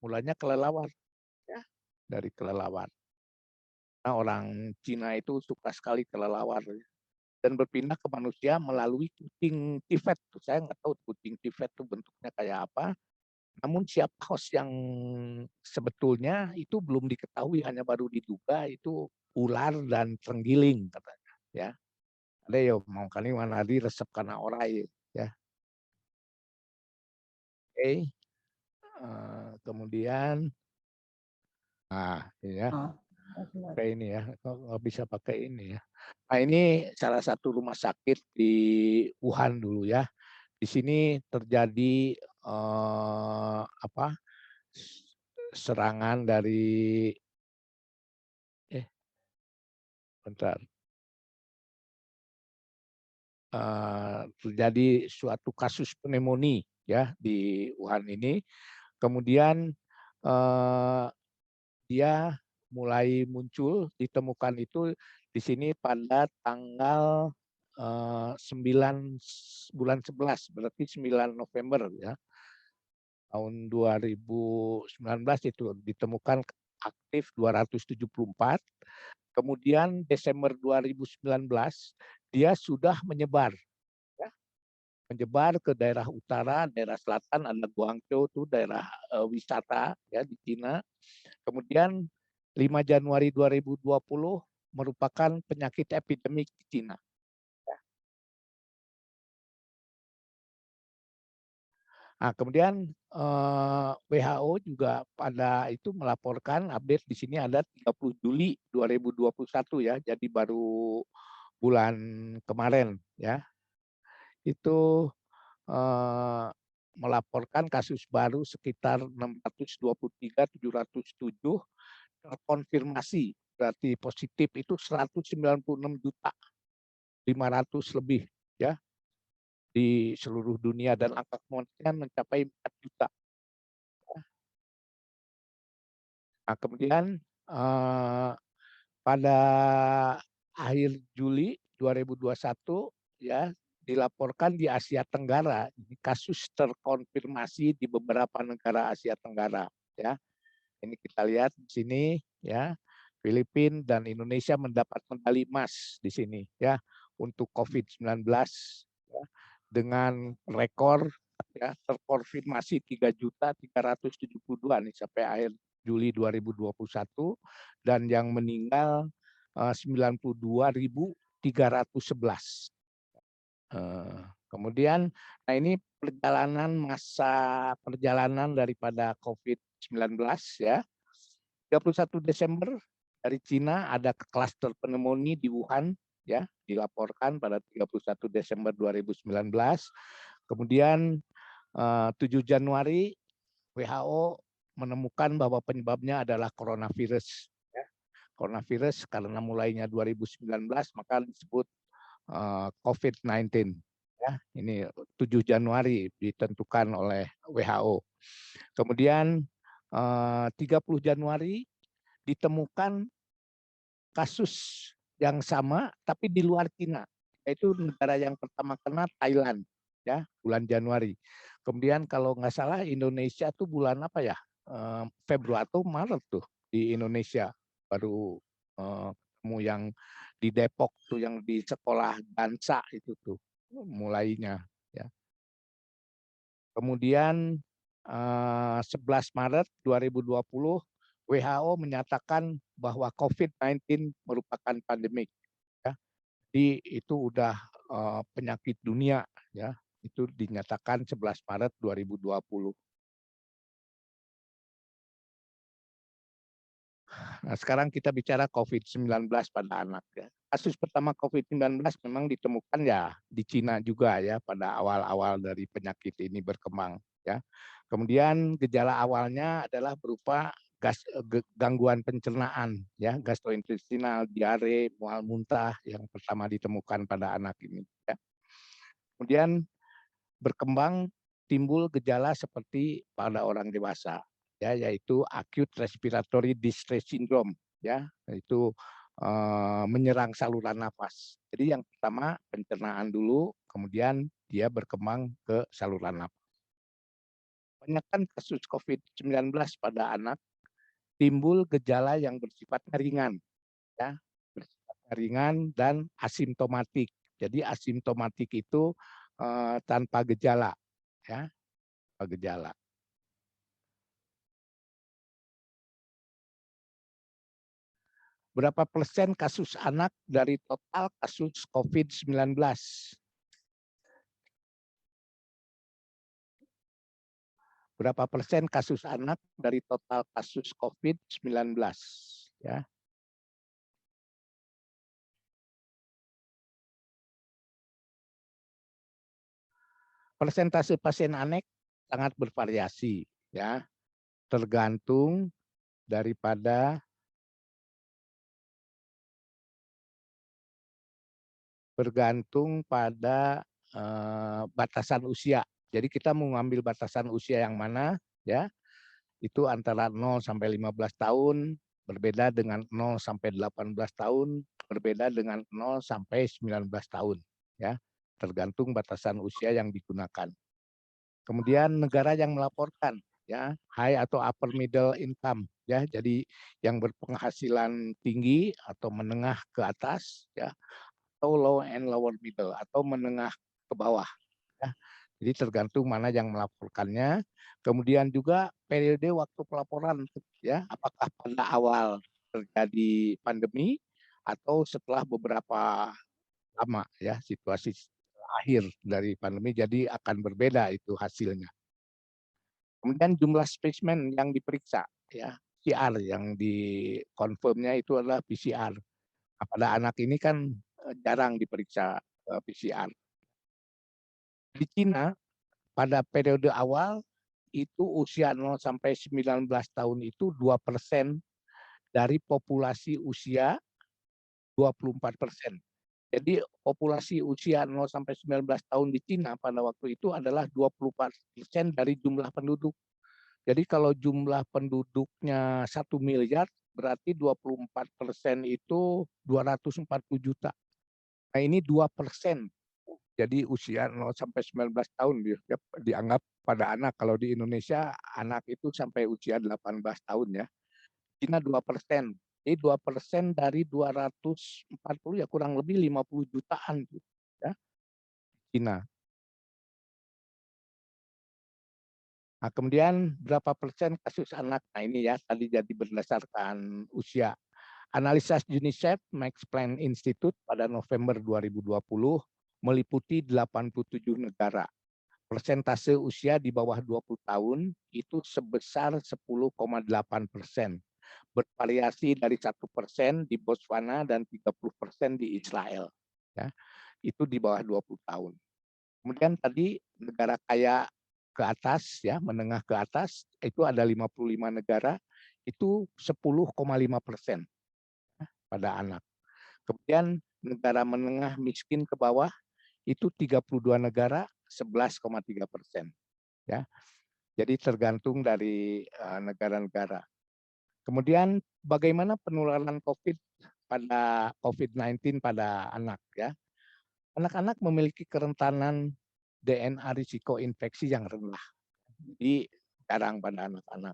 mulanya kelelawar, ya, dari kelelawar. Nah, orang Cina itu suka sekali kelelawar dan berpindah ke manusia melalui kucing Tibet. Saya nggak tahu kucing Tibet itu bentuknya kayak apa. Namun siapa host yang sebetulnya itu belum diketahui, hanya baru diduga itu ular dan terenggiling katanya. Ya, ada ya mau kali mana di resep karena orai ya. Oke, kemudian, nah ya. Oh, benar. Pakai ini ya, nggak bisa pakai ini ya. Nah ini salah satu rumah sakit di Wuhan dulu ya. Di sini terjadi apa serangan dari bentar, terjadi suatu kasus pneumonia ya di Wuhan ini. Kemudian eh, dia mulai muncul, ditemukan itu di sini pada tanggal 9 bulan 11, berarti 9 November ya. Tahun 2019 itu ditemukan aktif 274. Kemudian Desember 2019 dia sudah menyebar ya, menyebar ke daerah utara, daerah selatan ada Guangzhou itu daerah wisata ya di Cina. Kemudian 5 Januari 2020 merupakan penyakit epidemik di Cina. Nah, kemudian WHO juga pada itu melaporkan update di sini ada 30 Juli 2021 ya, jadi baru bulan kemarin ya. Itu melaporkan kasus baru sekitar 623.707 terkonfirmasi, berarti positif itu 196 juta 500 lebih ya di seluruh dunia dan angka kematian mencapai 4 juta. Nah, kemudian pada akhir Juli 2021 ya dilaporkan di Asia Tenggara ini kasus terkonfirmasi di beberapa negara Asia Tenggara ya. Ini kita lihat di sini ya. Filipina dan Indonesia mendapat medali emas di sini ya untuk COVID-19 ya, dengan rekor ya terkonfirmasi 3.372 nih sampai akhir Juli 2021 dan yang meninggal 92.311. Kemudian, nah ini masa perjalanan daripada COVID-19 ya. 31 Desember dari Cina ada klaster pneumonia di Wuhan ya, dilaporkan pada 31 Desember 2019. Kemudian 7 Januari WHO menemukan bahwa penyebabnya adalah coronavirus. Ya. Coronavirus karena mulainya 2019 maka disebut COVID-19. Ya, ini 7 Januari ditentukan oleh WHO. Kemudian 30 Januari ditemukan kasus yang sama tapi di luar Cina. Yaitu negara yang pertama kena Thailand ya bulan Januari. Kemudian kalau nggak salah Indonesia tuh bulan apa ya? Februari atau Maret tuh di Indonesia baru ketemu yang di Depok tuh yang di sekolah dansa itu tuh mulainya ya. Kemudian 11 Maret 2020 WHO menyatakan bahwa COVID-19 merupakan pandemik ya. Jadi itu udah penyakit dunia ya. Itu dinyatakan 11 Maret 2020. Nah, sekarang kita bicara COVID-19 pada anak ya. Kasus pertama COVID-19 memang ditemukan ya di Cina juga ya pada awal-awal dari penyakit ini berkembang ya. Kemudian gejala awalnya adalah berupa gangguan pencernaan ya, gastrointestinal, diare, mual muntah yang pertama ditemukan pada anak ini ya. Kemudian berkembang timbul gejala seperti pada orang dewasa ya, yaitu acute respiratory distress syndrome ya, itu menyerang saluran nafas. Jadi yang pertama pencernaan dulu, kemudian dia berkembang ke saluran nafas. kebanyakan kasus COVID-19 pada anak timbul gejala yang bersifat ringan, ya, bersifat ringan dan asimptomatik. Jadi asimptomatik itu tanpa gejala, ya, tanpa gejala. Berapa persen kasus anak dari total kasus COVID-19? Berapa persen kasus anak dari total kasus COVID-19? Ya. Persentase pasien anek sangat bervariasi, ya, tergantung daripada bergantung pada batasan usia. Jadi kita mau ngambil batasan usia yang mana, ya? Itu antara 0 sampai 15 tahun, berbeda dengan 0 sampai 18 tahun, berbeda dengan 0 sampai 19 tahun, ya. Tergantung batasan usia yang digunakan. Kemudian negara yang melaporkan, ya, high atau upper middle income, ya. Jadi yang berpenghasilan tinggi atau menengah ke atas, ya, atau low and lower middle atau menengah ke bawah, ya. Jadi tergantung mana yang melaporkannya. Kemudian juga periode waktu pelaporan, ya, apakah pada awal terjadi pandemi atau setelah beberapa lama, ya, situasi akhir dari pandemi, jadi akan berbeda itu hasilnya. Kemudian jumlah spesimen yang diperiksa, ya, PCR yang dikonfirmnya itu adalah PCR. Nah, pada anak ini kan jarang diperiksa PCR. Di Cina pada periode awal itu usia 0 sampai 19 tahun itu 2% dari populasi usia 24%. Jadi populasi usia 0 sampai 19 tahun di Cina pada waktu itu adalah 24% dari jumlah penduduk. Jadi kalau jumlah penduduknya 1 miliar, berarti 24% itu 240 juta. Nah ini 2%. Jadi usia 0 sampai 19 tahun dianggap pada anak. Kalau di Indonesia anak itu sampai usia 18 tahun, ya. Cina 2%. Jadi 2% dari 240 ya kurang lebih 50 jutaan, ya, Cina. Nah, kemudian berapa persen kasus anak? Nah ini ya tadi jadi berdasarkan usia. Analisa UNICEF Max Planck Institute pada November 2020 meliputi 87 negara. Persentase usia di bawah 20 tahun itu sebesar 10,8%. Bervariasi dari 1% di Botswana dan 30% di Israel. Ya, itu di bawah 20 tahun. Kemudian tadi negara kaya ke atas, ya, menengah ke atas, itu ada 55 negara, itu 10,5% pada anak. Kemudian negara menengah miskin ke bawah itu 32 negara, 11,3%. Ya. Jadi tergantung dari negara-negara. Kemudian bagaimana penularan COVID-19 pada anak, ya? Anak-anak memiliki kerentanan DNA risiko infeksi yang rendah. Jadi jarang pada anak-anak.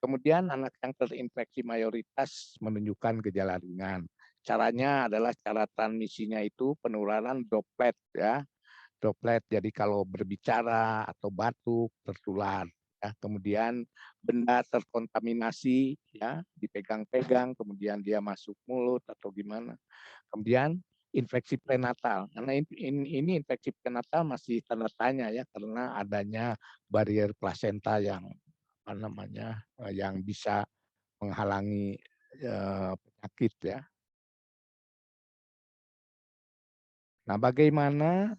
Kemudian anak yang terinfeksi mayoritas menunjukkan gejala ringan. Caranya adalah cara transmisinya itu penularan droplet, ya. Droplet, jadi kalau berbicara atau batuk tertular. Ya. Kemudian benda terkontaminasi, ya, dipegang-pegang, kemudian dia masuk mulut atau gimana. Kemudian infeksi prenatal, karena ini infeksi prenatal masih tanda tanya, ya, karena adanya barier plasenta yang yang bisa menghalangi penyakit, ya. Nah, bagaimana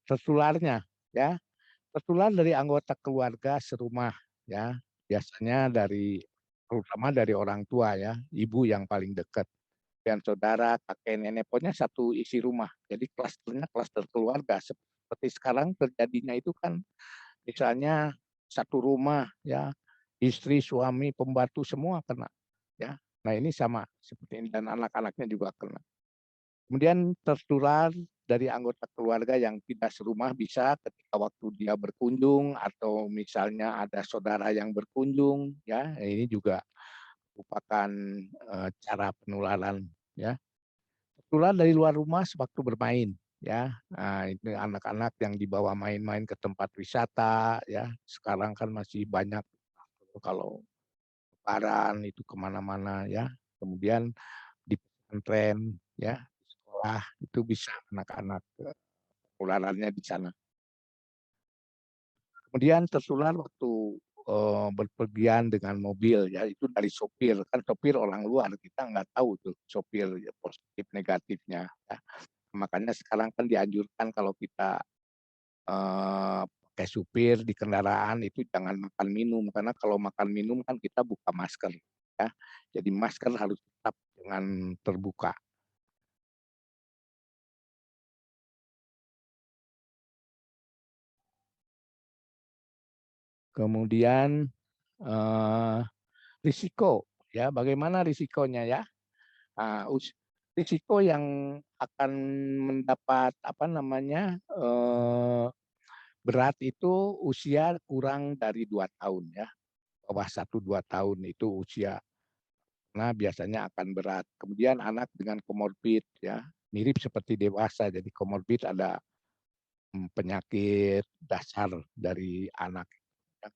tertularnya, ya? Tertular dari anggota keluarga serumah, ya. Biasanya terutama dari orang tua, ya, ibu yang paling dekat. Dan saudara, kakek, nenek, pokoknya satu isi rumah. Jadi klasternya klaster keluarga. Seperti sekarang terjadinya itu kan misalnya satu rumah, ya, istri, suami, pembantu semua kena, ya. Nah ini sama seperti ini dan anak-anaknya juga kena. Kemudian tertular dari anggota keluarga yang tidak serumah bisa ketika waktu dia berkunjung atau misalnya ada saudara yang berkunjung, ya ini juga merupakan cara penularan, ya. Tertular dari luar rumah sewaktu bermain, ya. Nah, itu anak-anak yang dibawa main-main ke tempat wisata, ya. Sekarang kan masih banyak kalau lebaran itu kemana-mana, ya. Kemudian di pesantren, ya, di sekolah itu bisa anak-anak penularannya di sana. Kemudian tertular waktu berpergian dengan mobil, ya itu dari sopir, kan sopir orang luar, kita nggak tahu tuh sopir ya, positif negatifnya, ya. Makanya sekarang kan dianjurkan kalau kita pakai supir di kendaraan itu jangan makan minum, karena kalau makan minum kan kita buka masker, ya. Jadi masker harus tetap dengan terbuka. Kemudian eh, risiko, ya bagaimana risikonya, ya. Nah, risiko yang akan mendapat apa namanya berat itu usia kurang dari 2 tahun, ya, bawah 1-2 tahun itu usia. Nah, biasanya akan berat. Kemudian anak dengan komorbid, ya, mirip seperti dewasa. Jadi komorbid ada penyakit dasar dari anak, ya,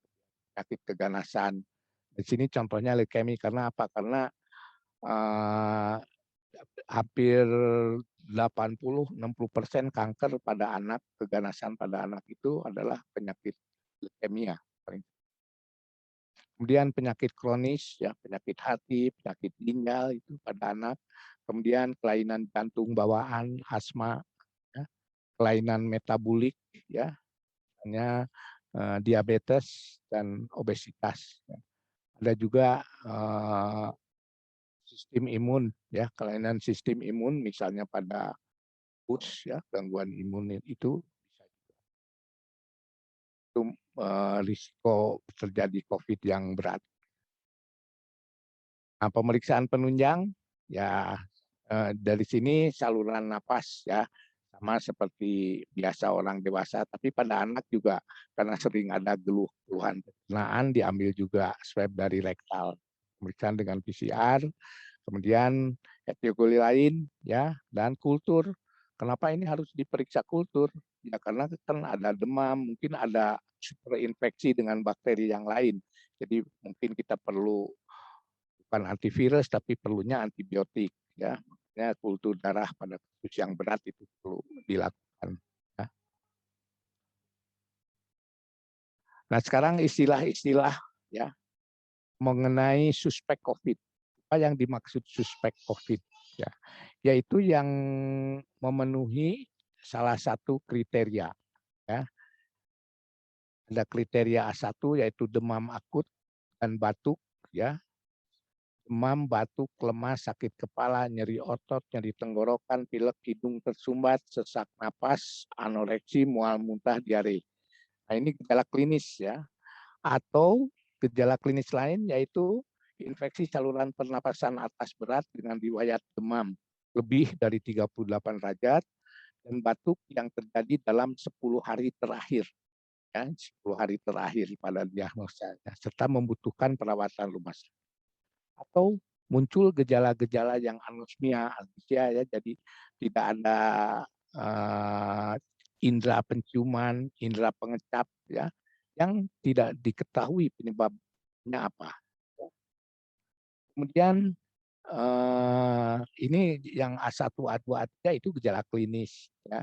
penyakit keganasan. Di sini contohnya leukemia karena apa? Karena eh, hampir 80-60% kanker pada anak, keganasan pada anak itu adalah penyakit leukemia. Kemudian penyakit kronis, ya penyakit hati, penyakit ginjal itu pada anak. Kemudian kelainan jantung bawaan, asma, ya, kelainan metabolik, ya, hanya diabetes dan obesitas. Ya. Ada juga sistem imun, ya kelainan sistem imun, misalnya pada lupus, ya gangguan imun itu itu risiko terjadi COVID yang berat. Nah, pemeriksaan penunjang, ya dari sini saluran napas, ya sama seperti biasa orang dewasa, tapi pada anak juga karena sering ada keluhan pencernaan diambil juga swab dari rektal, pemeriksaan dengan PCR, kemudian etiologi lain, ya dan kultur. Kenapa ini harus diperiksa kultur? Ya karena kan ada demam, mungkin ada superinfeksi dengan bakteri yang lain. Jadi mungkin kita perlu bukan antivirus tapi perlunya antibiotik, ya. Makanya kultur darah pada kasus yang berat itu perlu dilakukan, ya. Nah, sekarang istilah-istilah, ya mengenai suspek COVID. Apa yang dimaksud suspek COVID, ya? Yaitu yang memenuhi salah satu kriteria, ya. Ada kriteria A1 yaitu demam akut dan batuk, ya. Demam, batuk, lemas, sakit kepala, nyeri otot, nyeri tenggorokan, pilek, hidung tersumbat, sesak napas, anoreksi, mual muntah, diare. Nah, ini gejala klinis, ya. Atau gejala klinis lain yaitu infeksi saluran pernapasan atas berat dengan riwayat demam lebih dari 38 derajat dan batuk yang terjadi dalam 10 hari terakhir, ya, 10 hari terakhir pada diagnosanya serta membutuhkan perawatan rumah sakit. Atau muncul gejala-gejala yang anosmia, ya, jadi tidak ada uh, indera penciuman, indera pengecap, ya, yang tidak diketahui penyebabnya apa. Kemudian ini yang A1, A2, A3 itu gejala klinis, ya.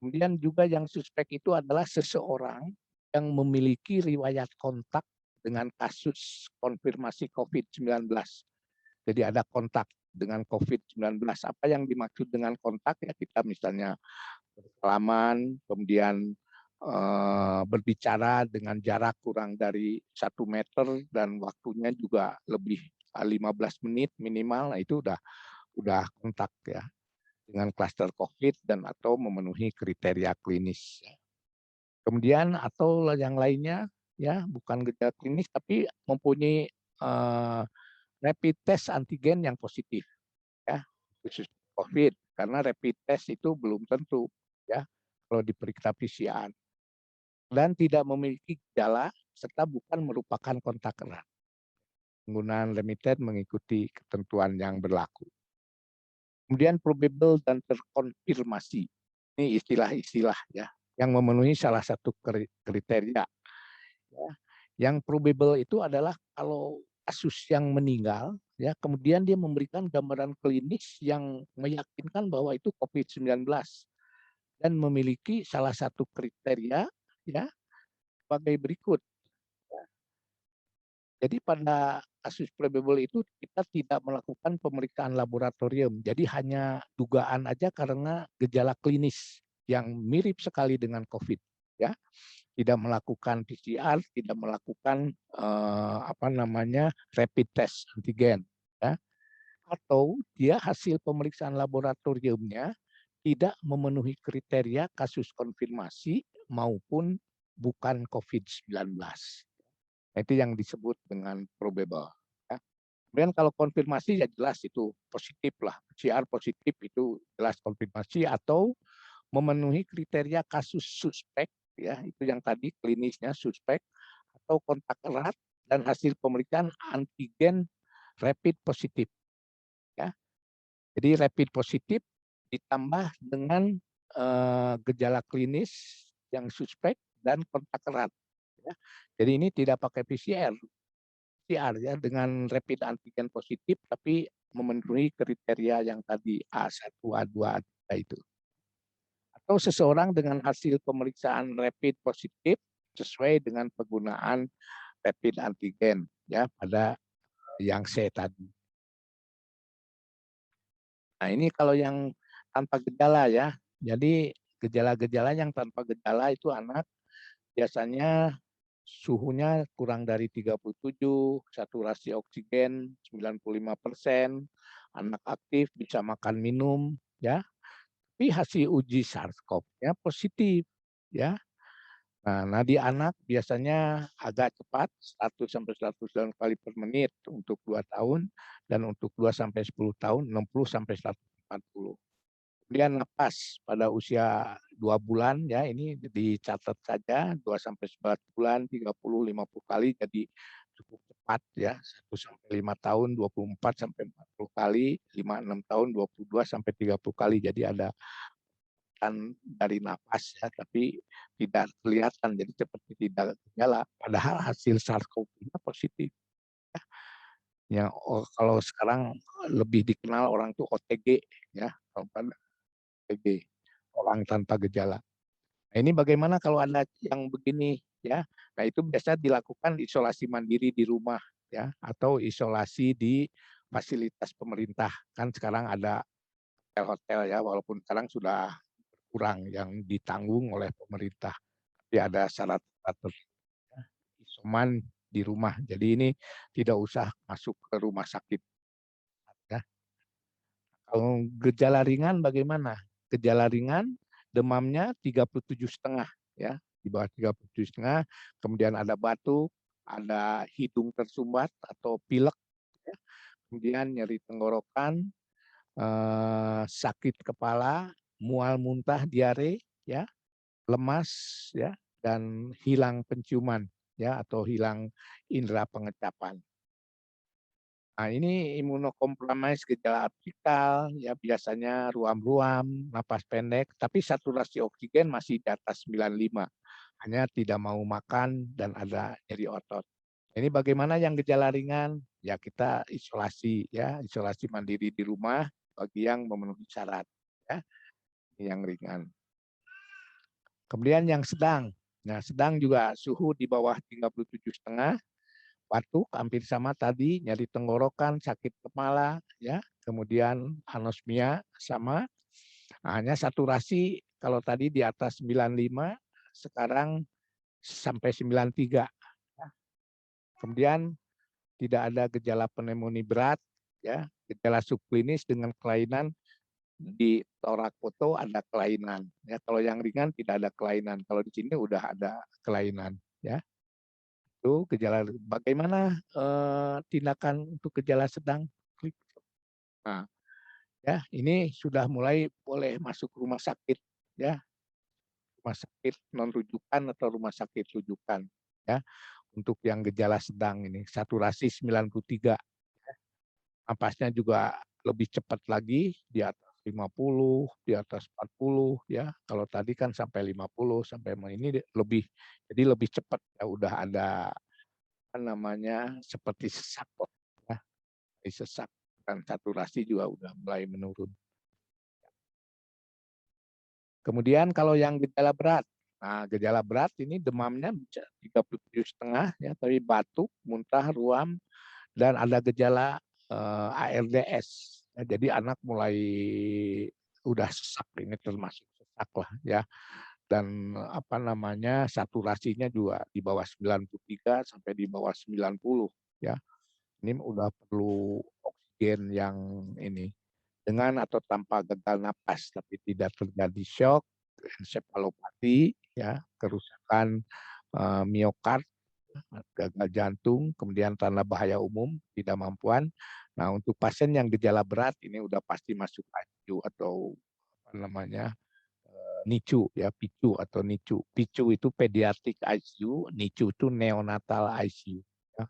Kemudian juga yang suspek itu adalah seseorang yang memiliki riwayat kontak dengan kasus konfirmasi COVID-19. Jadi ada kontak dengan COVID-19. Apa yang dimaksud dengan kontak, ya kita misalnya bersalaman, kemudian berbicara dengan jarak kurang dari 1 meter dan waktunya juga lebih 15 menit minimal, nah itu udah kontak, ya dengan klaster COVID dan atau memenuhi kriteria klinis. Kemudian atau yang lainnya, ya bukan gejala klinis tapi mempunyai rapid test antigen yang positif, ya khusus COVID. karena rapid test itu belum tentu ya kalau diperiksa PCR dan tidak memiliki gejala serta bukan merupakan kontak erat. Penggunaan limited mengikuti ketentuan yang berlaku. Kemudian probable dan terkonfirmasi. Ini istilah-istilah ya yang memenuhi salah satu kriteria. Ya. Yang probable itu adalah kalau kasus yang meninggal, ya kemudian dia memberikan gambaran klinis yang meyakinkan bahwa itu COVID-19 dan memiliki salah satu kriteria ya sebagai berikut. Jadi pada kasus probable itu kita tidak melakukan pemeriksaan laboratorium. Jadi hanya dugaan aja karena gejala klinis yang mirip sekali dengan COVID. Ya, tidak melakukan PCR, tidak melakukan rapid test antigen. Ya. Atau dia hasil pemeriksaan laboratoriumnya tidak memenuhi kriteria kasus konfirmasi maupun bukan COVID-19. Itu yang disebut dengan probable. Ya. Kemudian kalau konfirmasi ya jelas itu positif lah. PCR positif itu jelas konfirmasi atau memenuhi kriteria kasus suspek, ya itu yang tadi klinisnya suspek atau kontak erat dan hasil pemeriksaan antigen rapid positif. Ya. Jadi rapid positif ditambah dengan gejala klinis yang suspek dan kontak erat. Ya. Jadi ini tidak pakai PCR ya dengan rapid antigen positif tapi memenuhi kriteria yang tadi A1, A2, A3 itu. Atau seseorang dengan hasil pemeriksaan rapid positif sesuai dengan penggunaan rapid antigen ya pada yang C tadi. Nah, ini kalau yang tanpa gejala ya. Jadi gejala-gejala yang tanpa gejala itu anak biasanya suhunya kurang dari 37, saturasi oksigen 95%, anak aktif bisa makan minum ya. Tapi hasil uji SARS-CoV-nya positif ya. Nah, di anak biasanya agak cepat 100 sampai 109 kali per menit untuk 2 tahun dan untuk 2 sampai 10 tahun 60 sampai 140. Kemudian napas pada usia 2 bulan ya ini dicatat saja 2 sampai 11 bulan 30 50 kali jadi cukup cepat ya 1 sampai 5 tahun 24 sampai 40 kali 5 6 tahun 22 sampai 30 kali jadi ada dari napas ya tapi tidak kelihatan jadi seperti tidak gejala padahal hasil SARS-CoV-nya positif ya kalau sekarang lebih dikenal orang tuh OTG ya OTG orang tanpa gejala. Nah, ini bagaimana kalau ada yang begini ya? Nah, itu biasa dilakukan isolasi mandiri di rumah ya atau isolasi di fasilitas pemerintah. Kan sekarang ada hotel-hotel ya walaupun sekarang sudah kurang yang ditanggung oleh pemerintah. Tapi ada syarat-syarat isoman di rumah. Jadi ini tidak usah masuk ke rumah sakit ya. Kalau gejala ringan bagaimana? Gejala ringan demamnya 37,5 ya, di bawah 37,5, kemudian ada batuk, ada hidung tersumbat atau pilek ya. Kemudian nyeri tenggorokan, sakit kepala, mual muntah, diare ya, lemas ya dan hilang penciuman ya atau hilang indera pengecapan. Nah, ini imunokompromis gejala atikal, ya biasanya ruam-ruam, napas pendek, tapi saturasi oksigen masih di atas 95. Hanya tidak mau makan dan ada nyeri otot. Ini bagaimana yang gejala ringan? Ya kita isolasi ya, isolasi mandiri di rumah bagi yang memenuhi syarat ya. Ini yang ringan. Kemudian yang sedang. Nah, sedang juga suhu di bawah 37,5, batuk hampir sama tadi, nyeri tenggorokan, sakit kepala, ya, kemudian anosmia sama. Hanya saturasi kalau tadi di atas 95, sekarang sampai 93. Kemudian tidak ada gejala pneumonia berat, ya, gejala subklinis dengan kelainan di torak foto ada kelainan. Ya, kalau yang ringan tidak ada kelainan. Kalau di sini udah ada kelainan, ya. Itu gejala. Bagaimana tindakan untuk gejala sedang? Nah, ya ini sudah mulai boleh masuk rumah sakit, ya rumah sakit non rujukan atau rumah sakit rujukan, ya untuk yang gejala sedang ini saturasi 93, napasnya juga lebih cepat lagi di atas 50, di atas 40 ya. Kalau tadi kan sampai 50 sampai ini lebih, jadi lebih cepat ya, udah ada apa namanya seperti sesak kok ya, sesak dan saturasi juga udah mulai menurun. Kemudian kalau yang gejala berat, nah gejala berat ini demamnya bisa 37,5 ya, tapi batuk, muntah, ruam, dan ada gejala ARDS. Ya, jadi anak mulai udah sesak, ini termasuk sesak lah ya. Dan apa namanya saturasinya juga di bawah 93 sampai di bawah 90 ya. Ini udah perlu oksigen yang ini dengan atau tanpa gagal napas, tapi tidak terjadi shock, ensefalopati ya, kerusakan miokard, gagal jantung, kemudian tanda bahaya umum, tidak mampuan. Nah, untuk pasien yang gejala berat ini udah pasti masuk ICU atau apa namanya NICU ya, PICU atau NICU. PICU itu pediatric ICU, NICU itu neonatal ICU. Ya.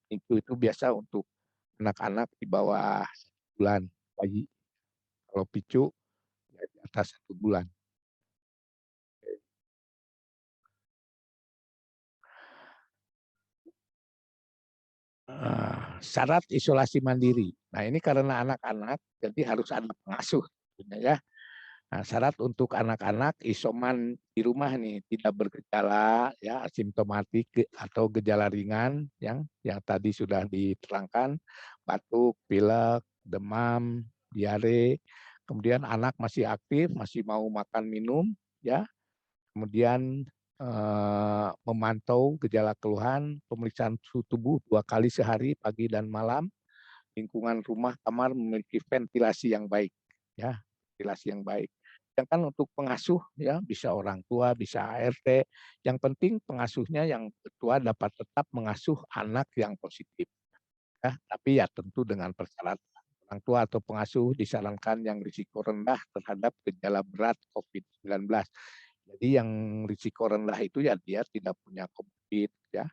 NICU itu biasa untuk anak-anak di bawah 1 bulan bayi. Kalau PICU ya di atas 1 bulan. Syarat isolasi mandiri. Nah ini karena anak-anak, jadi harus ada pengasuh, ya. Nah, syarat untuk anak-anak isoman di rumah nih tidak bergejala, ya asimptomatik atau gejala ringan, yang tadi sudah diterangkan, batuk, pilek, demam, diare. Kemudian anak masih aktif, masih mau makan minum, ya. Kemudian memantau gejala keluhan, pemeriksaan suhu tubuh 2 kali sehari, pagi dan malam. Lingkungan rumah kamar memiliki ventilasi yang baik, ya, ventilasi yang baik. Sedangkan untuk pengasuh ya bisa orang tua, bisa ART. Yang penting pengasuhnya yang tua dapat tetap mengasuh anak yang positif. Ya, tapi ya tentu dengan persyaratan. Orang tua atau pengasuh disarankan yang risiko rendah terhadap gejala berat COVID-19. Jadi yang risiko rendah itu ya dia tidak punya COVID ya.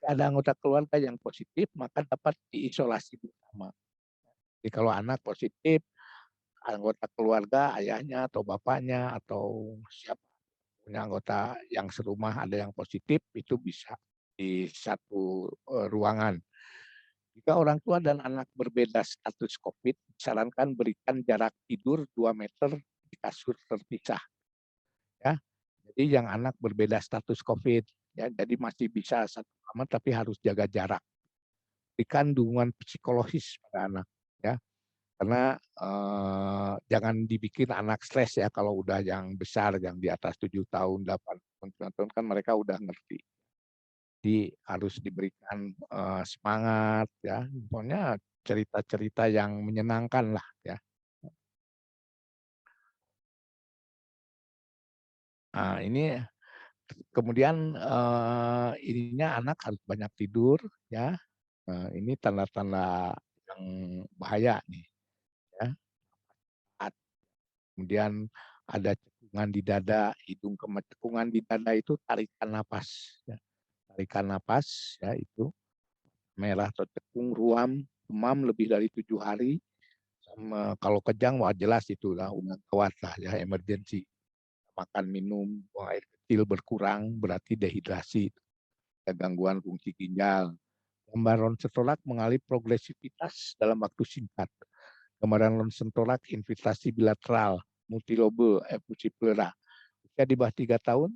Ada anggota keluarga yang positif maka dapat diisolasi bersama. Jadi kalau anak positif, anggota keluarga, ayahnya atau bapaknya atau siapa punya anggota yang serumah ada yang positif, itu bisa di satu ruangan. Jika orang tua dan anak berbeda status COVID, disarankan berikan jarak tidur 2 meter di kasur terpisah. Ya. Jadi yang anak berbeda status COVID, ya, jadi masih bisa satu kamar tapi harus jaga jarak. Berikan dukungan psikologis pada anak, ya. Karena jangan dibikin anak stres ya kalau udah yang besar, yang di atas 7 tahun, 8 tahun, 9 tahun kan mereka udah ngerti. Jadi harus diberikan semangat ya, pokoknya cerita-cerita yang menyenangkan lah ya. Nah, ini kemudian ininya anak harus banyak tidur ya. Ini tanda-tanda yang bahaya nih ya. Kemudian ada cekungan di dada, hidung cekungan di dada itu tarikan napas. Ya. Tarikan napas ya itu merah atau cekung, ruam, demam lebih dari 7 hari. Sama, kalau kejang wah jelas itulah udah gawat lah ya emergensi. Makan minum, buang air kecil berkurang berarti dehidrasi. Ada gangguan fungsi ginjal. Gambaran setolak mengalami progresivitas dalam waktu singkat. Gambaran ronsen torak infiltrasi bilateral, multilobe, efusi pleura. Usia di bawah 3 tahun,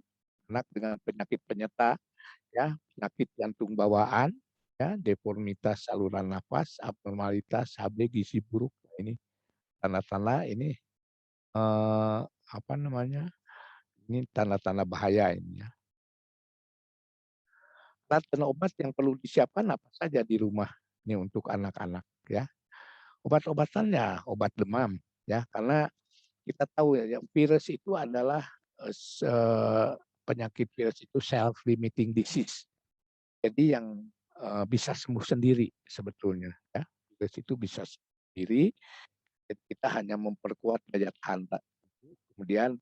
anak dengan penyakit penyerta, ya, penyakit jantung bawaan, ya, deformitas saluran nafas, abnormalitas, HB, gizi buruk. Ini tanda-tanda ini apa namanya? Ini tanda-tanda bahaya ini ya. Alat dan obat yang perlu disiapkan apa saja di rumah ini untuk anak-anak ya. Obat-obatannya obat demam ya karena kita tahu ya, virus itu adalah penyakit virus itu self limiting disease. Jadi yang bisa sembuh sendiri sebetulnya ya. Virus itu bisa sendiri Jadi kita hanya memperkuat daya tahan. Kemudian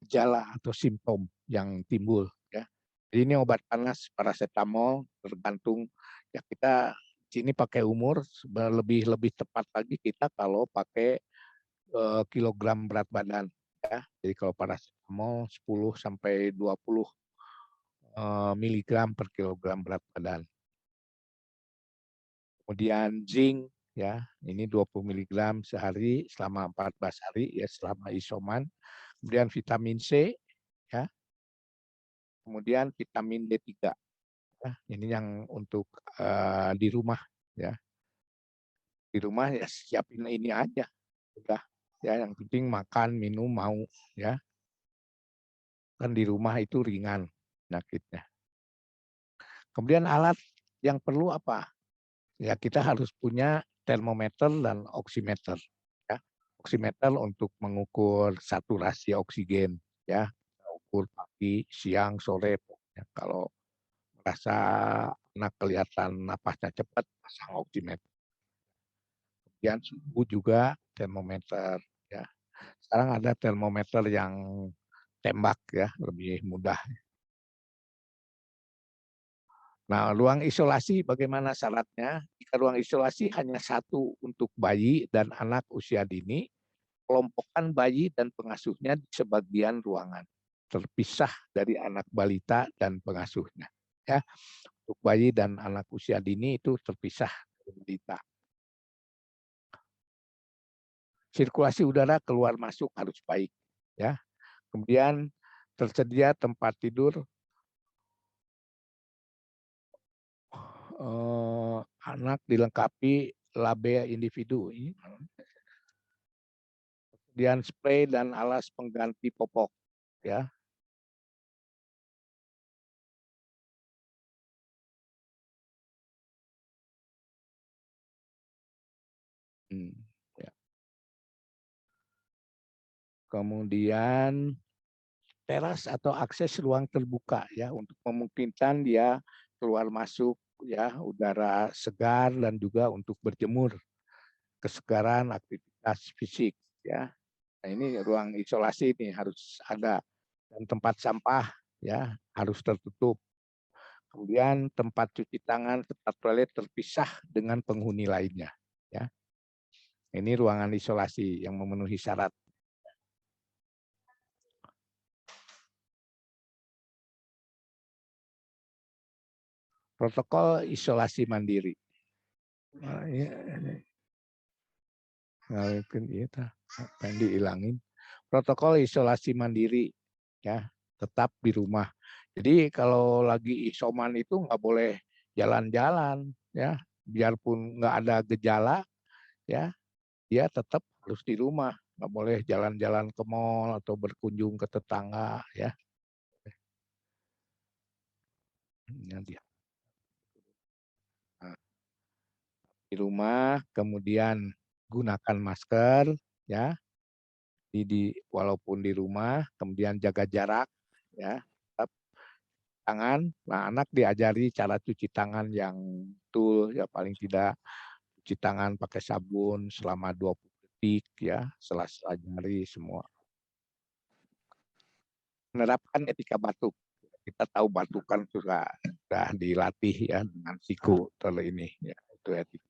gejala atau simptom yang timbul ya. Jadi ini obat panas paracetamol tergantung ya kita sini pakai umur, lebih tepat lagi kita kalau pakai kilogram berat badan ya. Jadi kalau paracetamol 10 sampai 20 miligram per kilogram berat badan. Kemudian zinc ya, ini 20 miligram sehari selama 14 hari ya selama isoman. Kemudian vitamin C ya. Kemudian vitamin D3 ya. Ini yang untuk di rumah ya. Di rumah ya siapin ini aja. Udah ya yang penting makan, minum mau ya. Kan di rumah itu ringan penyakitnya. Kemudian alat yang perlu apa? Ya kita harus punya termometer dan oximeter. Ya. Oximeter untuk mengukur saturasi oksigen. Ya, ukur pagi, siang, sore. Ya, kalau merasa anak kelihatan napasnya cepat, pasang oximeter. Kemudian suhu juga termometer. Ya. Sekarang ada termometer yang tembak ya, lebih mudah. Nah, ruang isolasi bagaimana syaratnya? Jika ruang isolasi hanya satu untuk bayi dan anak usia dini, kelompokkan bayi dan pengasuhnya di sebagian ruangan, terpisah dari anak balita dan pengasuhnya. Ya, untuk bayi dan anak usia dini itu terpisah dari balita. Sirkulasi udara keluar masuk harus baik. Ya, kemudian tersedia tempat tidur anak dilengkapi labea individu. Kemudian spray dan alas pengganti popok ya. Ya. Kemudian teras atau akses ruang terbuka ya untuk memungkinkan dia keluar masuk ya udara segar dan juga untuk berjemur kesegaran aktivitas fisik ya. Nah, ini ruang isolasi ini harus ada dan tempat sampah ya harus tertutup. Kemudian tempat cuci tangan serta toilet terpisah dengan penghuni lainnya ya. Ini ruangan isolasi yang memenuhi syarat. Protokol isolasi mandiri. Nah, ya, mungkin itu yang dihilangin. Protokol isolasi mandiri ya tetap di rumah. Jadi kalau lagi isoman itu nggak boleh jalan-jalan ya, biarpun nggak ada gejala ya, dia tetap harus di rumah, nggak boleh jalan-jalan ke mall atau berkunjung ke tetangga ya. Nanti di rumah, kemudian gunakan masker ya, walaupun di rumah, kemudian jaga jarak ya, tetap tangan. Nah, anak diajari cara cuci tangan yang betul ya paling tidak cuci tangan pakai sabun selama 20 detik ya, sela-sela jari semua. Menerapkan etika batuk. Kita tahu batuk kan sudah dilatih ya dengan siku ini ya, itu etika.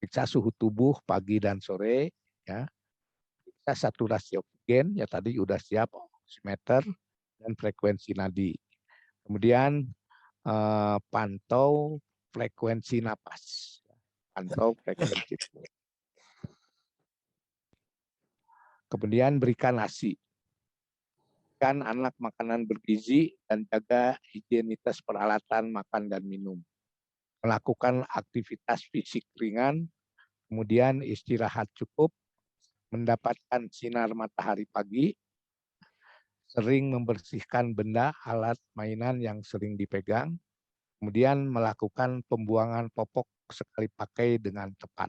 Periksa suhu tubuh pagi dan sore ya. Periksa saturasi oksigen ya tadi udah siap oximeter dan frekuensi nadi. Kemudian pantau frekuensi napas. Pantau frekuensi. Kemudian berikan ASI. Berikan anak makanan bergizi dan jaga higienitas peralatan makan dan minum. Melakukan aktivitas fisik ringan, kemudian istirahat cukup, mendapatkan sinar matahari pagi, sering membersihkan benda, alat, mainan yang sering dipegang, kemudian melakukan pembuangan popok sekali pakai dengan tepat.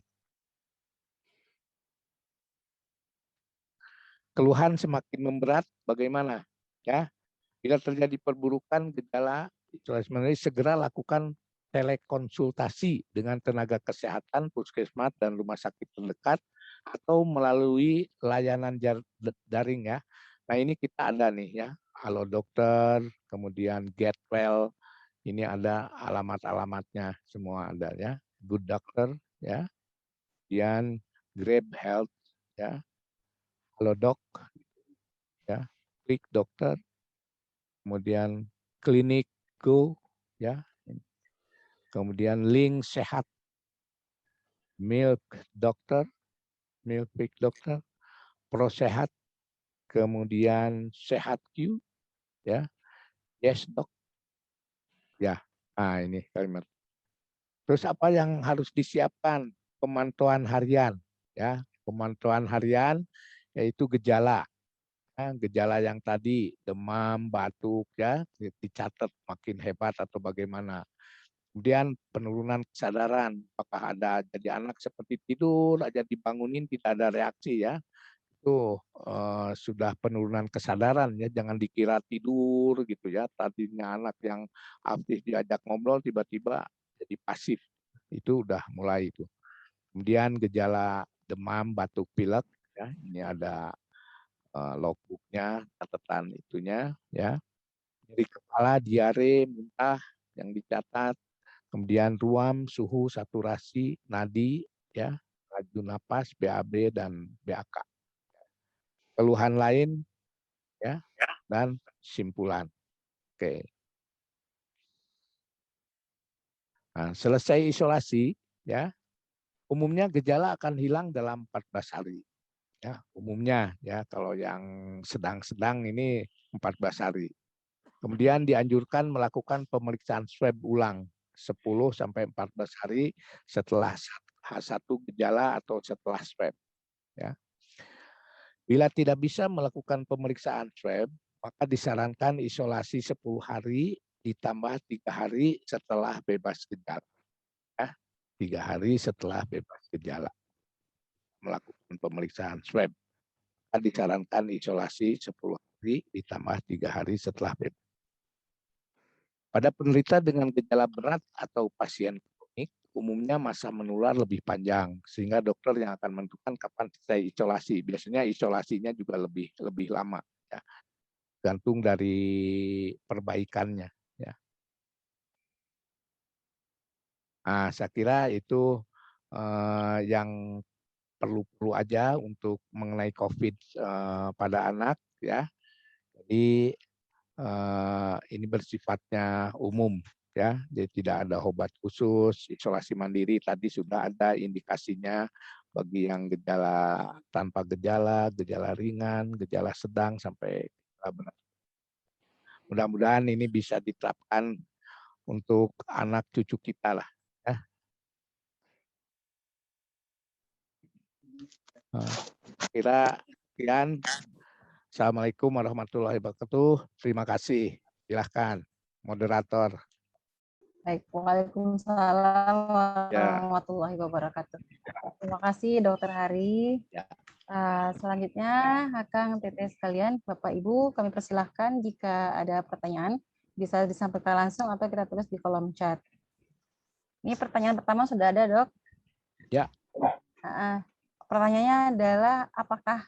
Keluhan semakin memberat, bagaimana? Ya, bila terjadi perburukan gejala isolasi mandiri, segera lakukan telekonsultasi dengan tenaga kesehatan, puskesmas, dan rumah sakit terdekat, atau melalui layanan daring ya. Nah ini kita ada nih ya, Halo Dokter, kemudian Get Well, ini ada alamat-alamatnya semua ada ya, Good Doctor ya, kemudian Grab Health ya, Halo Dok ya, Klik Dokter, kemudian Klinik Go ya, kemudian Link Sehat, Milk Dokter, Milk Dokter, Pro Sehat, kemudian Sehat Q ya, Yes Dok ya. Nah ini kalimat. Terus apa yang harus disiapkan? Pemantauan harian ya, pemantauan harian yaitu gejala. Ya, gejala yang tadi demam, batuk ya, dicatat makin hebat atau bagaimana. Kemudian penurunan kesadaran, apakah ada jadi anak seperti tidur aja dibangunin tidak ada reaksi ya. Itu sudah penurunan kesadaran ya, jangan dikira tidur gitu ya. Tadinya anak yang aktif diajak ngobrol tiba-tiba jadi pasif. Itu udah mulai itu. Kemudian gejala demam, batuk, pilek ya. Ini ada logbooknya, catatan itunya ya. Nyeri kepala, diare, muntah yang dicatat. Kemudian ruam, suhu, saturasi, nadi ya, laju napas, BAB dan BAK. Keluhan lain ya, dan simpulan. Oke. Nah, selesai isolasi ya, umumnya gejala akan hilang dalam 14 hari. Ya, umumnya ya, kalau yang sedang-sedang ini 14 hari. Kemudian dianjurkan melakukan pemeriksaan swab ulang 10 sampai 14 hari setelah satu gejala atau setelah swab ya. Bila tidak bisa melakukan pemeriksaan swab, maka disarankan isolasi 10 hari ditambah 3 hari setelah bebas gejala. Ya, 3 hari setelah bebas gejala melakukan pemeriksaan swab. Maka disarankan isolasi 10 hari ditambah 3 hari setelah bebas. Pada penderita dengan gejala berat atau pasien kronik, umumnya masa menular lebih panjang, sehingga dokter yang akan menentukan kapan selesai isolasi. Biasanya isolasinya juga lebih lama, ya, gantung dari perbaikannya. Ya. Nah, saya kira itu yang perlu aja untuk mengenai COVID pada anak, ya. Jadi ini bersifatnya umum ya, jadi tidak ada obat khusus. Isolasi mandiri tadi sudah ada indikasinya bagi yang gejala tanpa gejala, gejala ringan, gejala sedang sampai gejala berat. Mudah-mudahan ini bisa diterapkan untuk anak cucu kita lah ya. Kira sekian. Assalamualaikum warahmatullahi wabarakatuh. Terima kasih. Silahkan moderator. Baik, Waalaikumsalam Ya. warahmatullahi wabarakatuh. Terima kasih Dokter Hari. Ya. Selanjutnya, Akang Teteh sekalian, Bapak Ibu, kami persilahkan jika ada pertanyaan bisa disampaikan langsung atau kita tulis di kolom chat. Ini pertanyaan pertama sudah ada, Dok. Ya. Pertanyaannya adalah apakah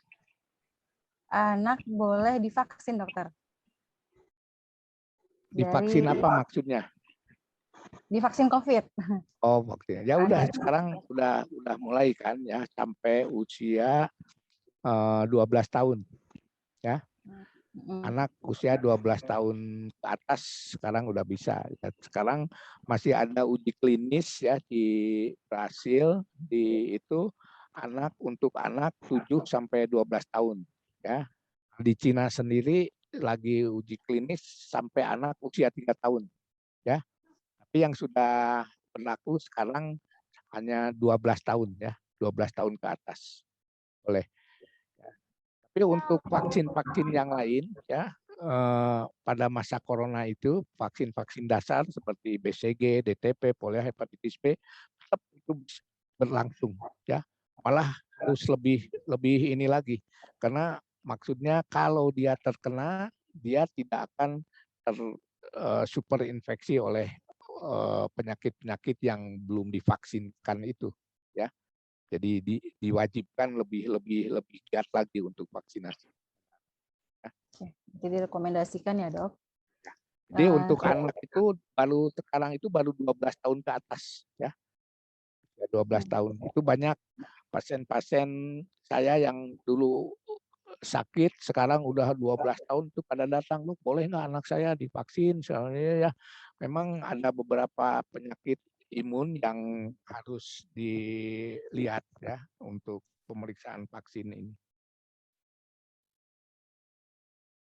anak boleh divaksin, Dokter? Divaksin apa maksudnya? Divaksin COVID. Oh, vaksin. Ya udah sekarang udah mulai kan ya sampai usia 12 tahun. Ya. Anak usia 12 tahun ke atas sekarang udah bisa. Sekarang masih ada uji klinis ya di Brasil di itu untuk anak 7 sampai 12 tahun ya. Di Cina sendiri lagi uji klinis sampai anak usia 3 tahun ya. Tapi yang sudah berlaku sekarang hanya 12 tahun ya, 12 tahun ke atas boleh. Ya. Tapi untuk vaksin-vaksin yang lain ya pada masa corona itu vaksin-vaksin dasar seperti BCG, DTP, polio, hepatitis B tetap itu berlangsung ya. Malah harus lebih ini lagi karena maksudnya kalau dia terkena dia tidak akan super infeksi oleh penyakit-penyakit yang belum divaksinkan itu, ya. Jadi diwajibkan lebih giat lagi untuk vaksinasi. Oke, jadi rekomendasikan ya, Dok. Jadi untuk anak itu sekarang itu baru 12 tahun ke atas, ya. 12 tahun. Itu banyak pasien-pasien saya yang dulu sakit, sekarang udah 12 tahun tuh pada datang, "Lu boleh nggak anak saya divaksin?" Soalnya ya memang ada beberapa penyakit imun yang harus dilihat ya untuk pemeriksaan vaksin ini.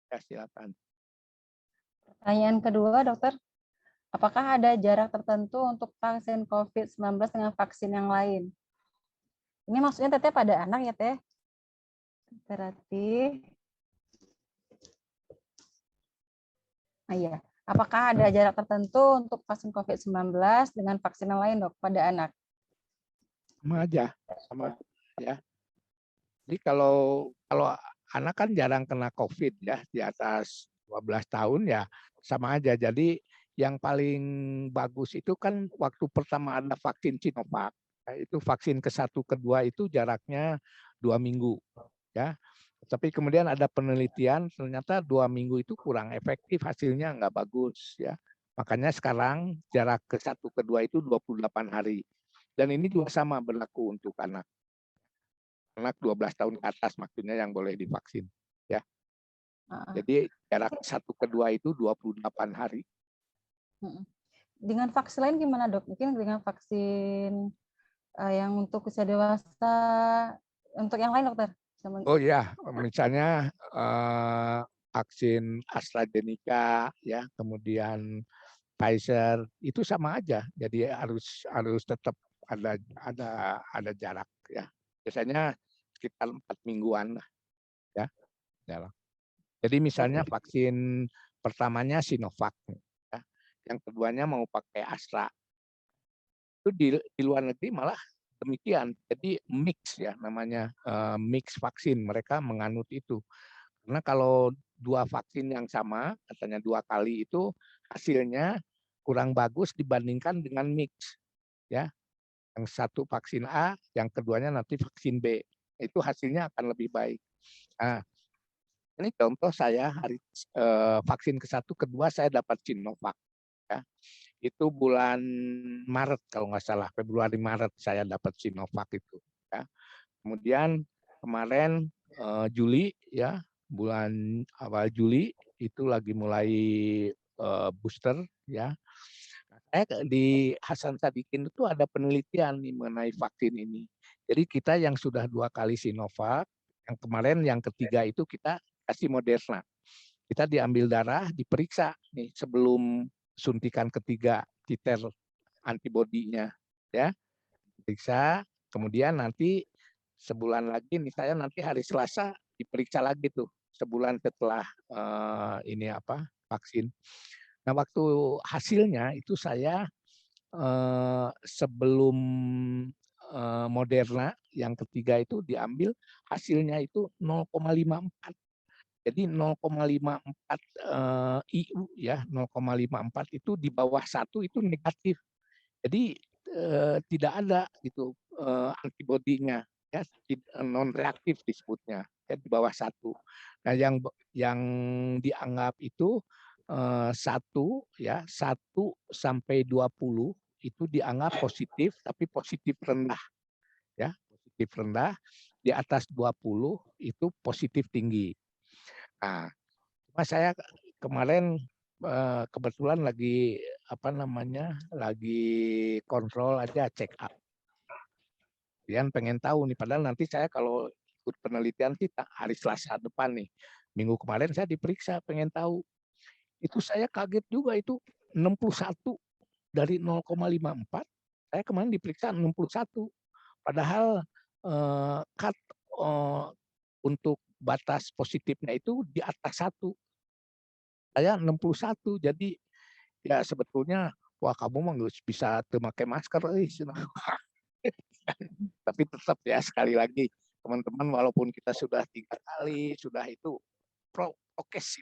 Ya, silakan. Pertanyaan kedua, Dokter. Apakah ada jarak tertentu untuk vaksin COVID-19 dengan vaksin yang lain? Ini maksudnya Teteh pada anak ya, Teh? Berarti, iya. Apakah ada jarak tertentu untuk vaksin COVID-19 dengan vaksin yang lain, Dok, pada anak? Sama aja, sama ya. Jadi kalau anak kan jarang kena COVID ya, di atas 12 tahun ya sama aja. Jadi yang paling bagus itu kan waktu pertama ada vaksin Sinovac, ya, itu vaksin ke-1, ke-2 itu jaraknya 2 minggu ya. Tapi kemudian ada penelitian ternyata 2 minggu itu kurang efektif, hasilnya nggak bagus ya. Makanya sekarang jarak ke-1, ke-2 itu 28 hari. Dan ini juga sama berlaku untuk anak 12 tahun ke atas maksudnya yang boleh divaksin ya. Jadi jarak 1 ke 2 itu 28 hari. Dengan vaksin lain gimana, Dok? Mungkin dengan vaksin yang untuk usia dewasa, untuk yang lain, Dokter? Oh ya, misalnya vaksin AstraZeneca ya, kemudian Pfizer itu sama aja. Jadi harus tetap ada jarak ya. Biasanya sekitar 4 mingguan lah ya. Jarak. Jadi misalnya vaksin pertamanya Sinovac, ya. Yang keduanya mau pakai Astra. Itu di luar negeri malah demikian. Jadi mix ya namanya, mix vaksin. Mereka menganut itu. Karena kalau 2 vaksin yang sama, katanya 2 kali itu hasilnya kurang bagus dibandingkan dengan mix. Ya, yang satu vaksin A, yang keduanya nanti vaksin B. Itu hasilnya akan lebih baik. Nah, ini contoh saya vaksin ke-1, ke-2 saya dapat Sinovac. Ya. Itu bulan Maret kalau nggak salah, Februari Maret saya dapat Sinovac itu. Ya. Kemudian kemarin Juli ya, bulan awal Juli itu lagi mulai booster ya. Saya di Hasan Sadikin itu ada penelitian nih mengenai vaksin ini. Jadi kita yang sudah 2 kali Sinovac, yang kemarin yang ketiga itu kita kasih Moderna. Kita diambil darah, diperiksa nih sebelum suntikan ketiga titer antibodinya ya. Periksa, kemudian nanti sebulan lagi nih saya nanti hari Selasa diperiksa lagi tuh sebulan setelah ini apa vaksin. Nah, waktu hasilnya itu saya sebelum Moderna yang ketiga itu diambil hasilnya itu 0,54. Jadi 0,54 IU ya, 0,54 itu di bawah 1 itu negatif. Jadi tidak ada gitu antibodinya ya, non reaktif disebutnya ya di bawah 1. Nah, yang dianggap itu 1 ya, 1 sampai 20 itu dianggap positif tapi positif rendah ya, positif rendah. Di atas 20 itu positif tinggi. Nah, cuma saya kemarin kebetulan lagi apa namanya, lagi kontrol aja check up. Kemudian pengen tahu nih, padahal nanti saya kalau ikut penelitian kita hari Selasa depan nih. Minggu kemarin saya diperiksa pengen tahu. Itu saya kaget juga itu 61 dari 0,54. Saya kemarin diperiksa 61. Padahal cut untuk batas positifnya itu di atas 1. Saya 61. Jadi ya sebetulnya wah kamu mah nggak bisa memakai masker tapi tetap ya sekali lagi teman-teman walaupun kita sudah 3 kali sudah itu prokes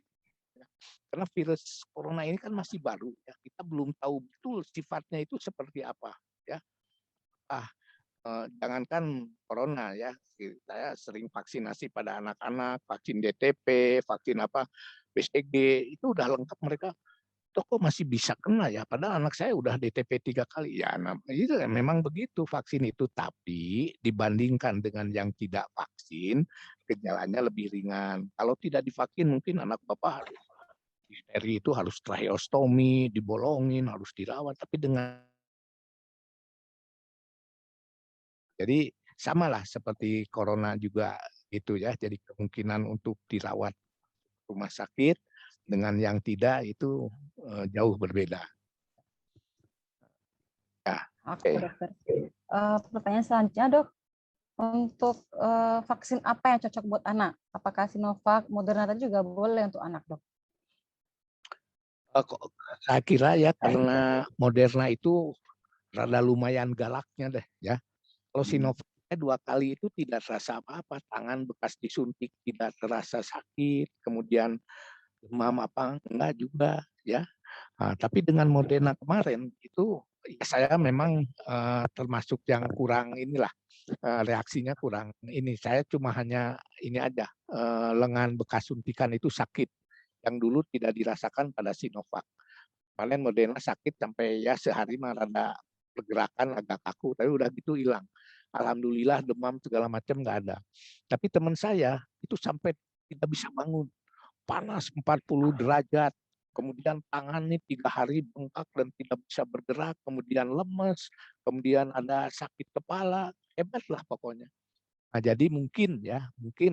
Karena virus corona ini kan masih baru, ya. Kita belum tahu betul sifatnya itu seperti apa, ya. Jangankan corona ya, saya sering vaksinasi pada anak-anak, vaksin DTP, vaksin BCG, itu udah lengkap mereka. Kok masih bisa kena ya? Padahal anak saya udah DTP 3 kali. Ya, itu memang begitu vaksin itu. Tapi dibandingkan dengan yang tidak vaksin, gejalanya lebih ringan. Kalau tidak divaksin mungkin anak Bapak difteri itu harus tracheostomi, dibolongin, harus dirawat. Tapi jadi samalah seperti corona juga gitu ya. Jadi kemungkinan untuk dirawat rumah sakit dengan yang tidak itu jauh berbeda. Ya, Oke, dokter. Pertanyaan selanjutnya, Dok. Untuk vaksin apa yang cocok buat anak? Apakah Sinovac, Moderna tadi juga boleh untuk anak, Dok? Saya kira ya karena Moderna itu rada lumayan galaknya deh ya. Kalau Sinovac 2 kali itu tidak terasa apa-apa, tangan bekas disuntik tidak terasa sakit, kemudian demam enggak juga ya. Tapi dengan Moderna kemarin itu ya saya memang termasuk yang kurang inilah, reaksinya kurang ini. Saya cuma hanya ini aja, lengan bekas suntikan itu sakit, yang dulu tidak dirasakan pada Sinovac. Kemarin Moderna sakit sampai ya sehari mah rada pergerakan agak kaku, tapi udah gitu hilang. Alhamdulillah demam segala macam nggak ada. Tapi teman saya itu sampai tidak bisa bangun, panas 40 derajat, kemudian tangannya 3 hari bengkak dan tidak bisa bergerak, kemudian lemes, kemudian ada sakit kepala, hebatlah pokoknya. Nah, jadi mungkin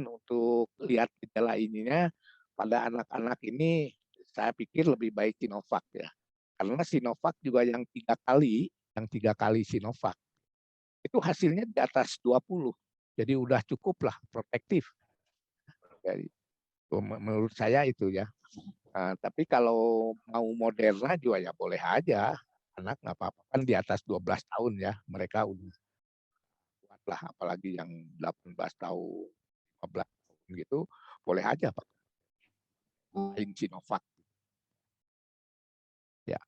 untuk lihat gejala ininya pada anak-anak ini saya pikir lebih baik Sinovac ya. Karena Sinovac juga yang 3 kali Sinovac itu hasilnya di atas 20. Jadi udah cukup lah protektif. Jadi, menurut saya itu ya. Tapi kalau mau Moderna juga ya boleh aja. Anak nggak apa-apa kan di atas 12 tahun ya. Mereka udah kuat lah, apalagi yang 18 tahun, 15 tahun gitu, boleh aja Pak. Sinovac. Ya.